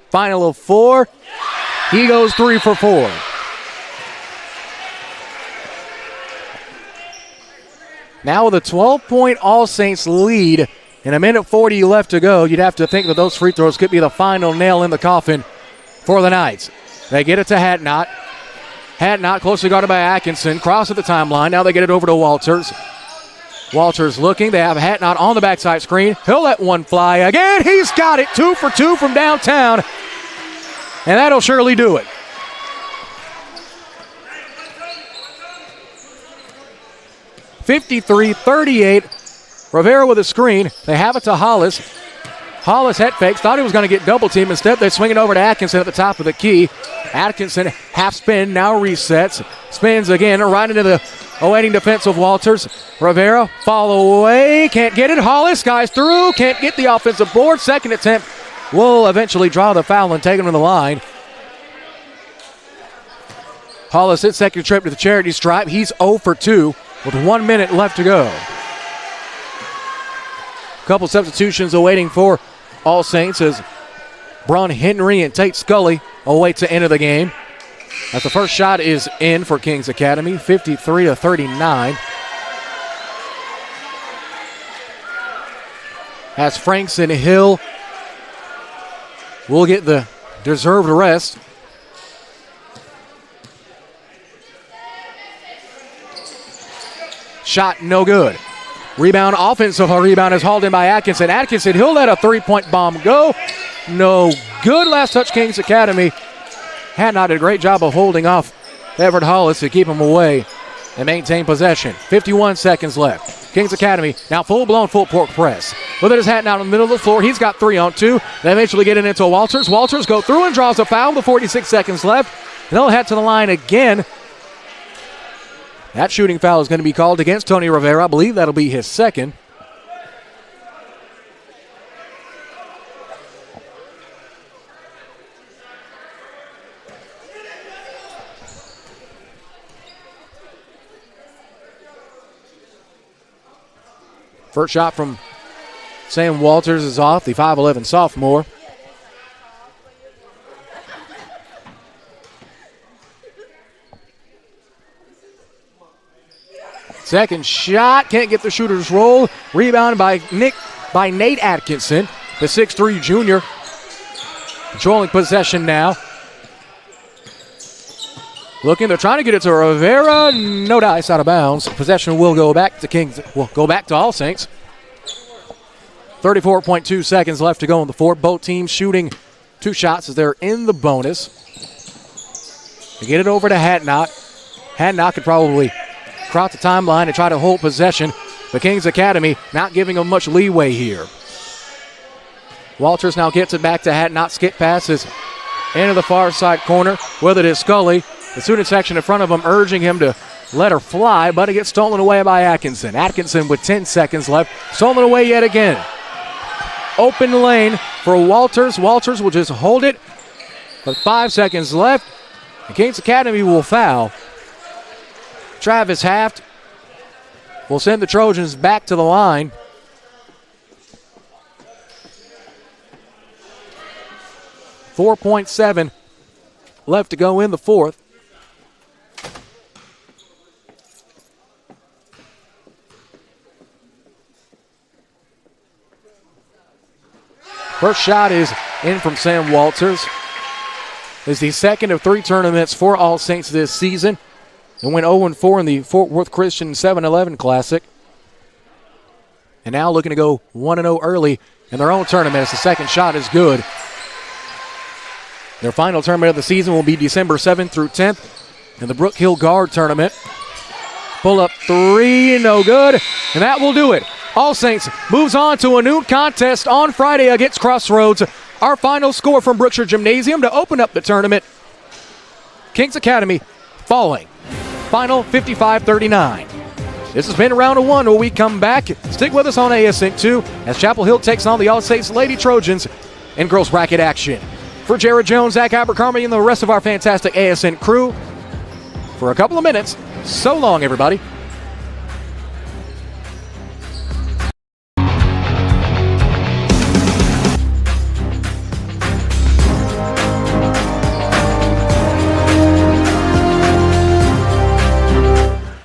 Final of 4. He goes 3 for 4. Now with a 12-point All Saints lead and a minute 40 left to go, you'd have to think that those free throws could be the final nail in the coffin for the Knights. They get it to Hatnot. Hatnot closely guarded by Atkinson. Cross at the timeline. Now they get it over to Walters. Walters looking. They have Hatnot on the backside screen. He'll let one fly again. He's got it. 2 for 2 from downtown. And that'll surely do it. (53-38). Rivera with a screen. They have it to Hollis. Hollis head fakes. Thought he was going to get double team. Instead, they swing it over to Atkinson at the top of the key. Atkinson half spin. Now resets. Spins again right into the awaiting defense of Walters. Rivera follow away. Can't get it. Hollis guys through. Can't get the offensive board. Second attempt will eventually draw the foul and take him to the line. Hollis his second trip to the charity stripe. He's 0 for 2 with 1 minute left to go. Couple substitutions awaiting for All Saints as Bron Henry and Tate Scully await to enter the game. As the first shot is in for Kings Academy, 53-39. As Franks and Hill will get the deserved rest. Shot no good. Rebound, offensive rebound is hauled in by Atkinson. Atkinson, he'll let a three-point bomb go. No good. Last touch, Kings Academy. Hatnot did a great job of holding off Everett Hollis to keep him away and maintain possession. 51 seconds left. Kings Academy now full-blown full court press. With it is Hatnot in the middle of the floor. He's got 3 on 2. They eventually get it into Walters. Walters go through and draws a foul with 46 seconds left. They'll head to the line again. That shooting foul is going to be called against Tony Rivera. I believe that'll be his second. First shot from Sam Walters is off, the 5'11 sophomore. Second shot, can't get the shooter's roll. Rebound by Nate Atkinson, the 6'3 junior. Controlling possession now. Looking, they're trying to get it to Rivera. No dice, out of bounds. Possession will go back to Kings. Will go back to All Saints. 34.2 seconds left to go in the fourth. Both teams shooting 2 shots as they're in the bonus. They get it over to Hatnot. Hatnot could probably cross the timeline and try to hold possession. The Kings Academy not giving them much leeway here. Walters now gets it back to Hatnot. Skip passes into the far side corner. With it is Scully. The student section in front of him urging him to let her fly, but it gets stolen away by Atkinson. Atkinson with 10 seconds left. Stolen away yet again. Open lane for Walters. Walters will just hold it with 5 seconds left. The Kings Academy will foul. Travis Haft will send the Trojans back to the line. .7 left to go in the fourth. First shot is in from Sam Walters. It's the second of 3 tournaments for All Saints this season. They went 0-4 in the Fort Worth Christian 7-11 Classic. And now looking to go 1-0 early in their own tournament as the second shot is good. Their final tournament of the season will be December 7th through 10th in the Brook Hill Guard Tournament. Pull up 3, no good, and that will do it. All Saints moves on to a new contest on Friday against Crossroads. Our final score from Brookshire Gymnasium to open up the tournament. Kings Academy falling. Final 55-39. This has been round 1 where we come back. Stick with us on ASES 2 as Chapel Hill takes on the All Saints Lady Trojans in girls bracket action. For Jared Jones, Zach Abercrombie, and the rest of our fantastic ASN crew, for a couple of minutes, so long, everybody.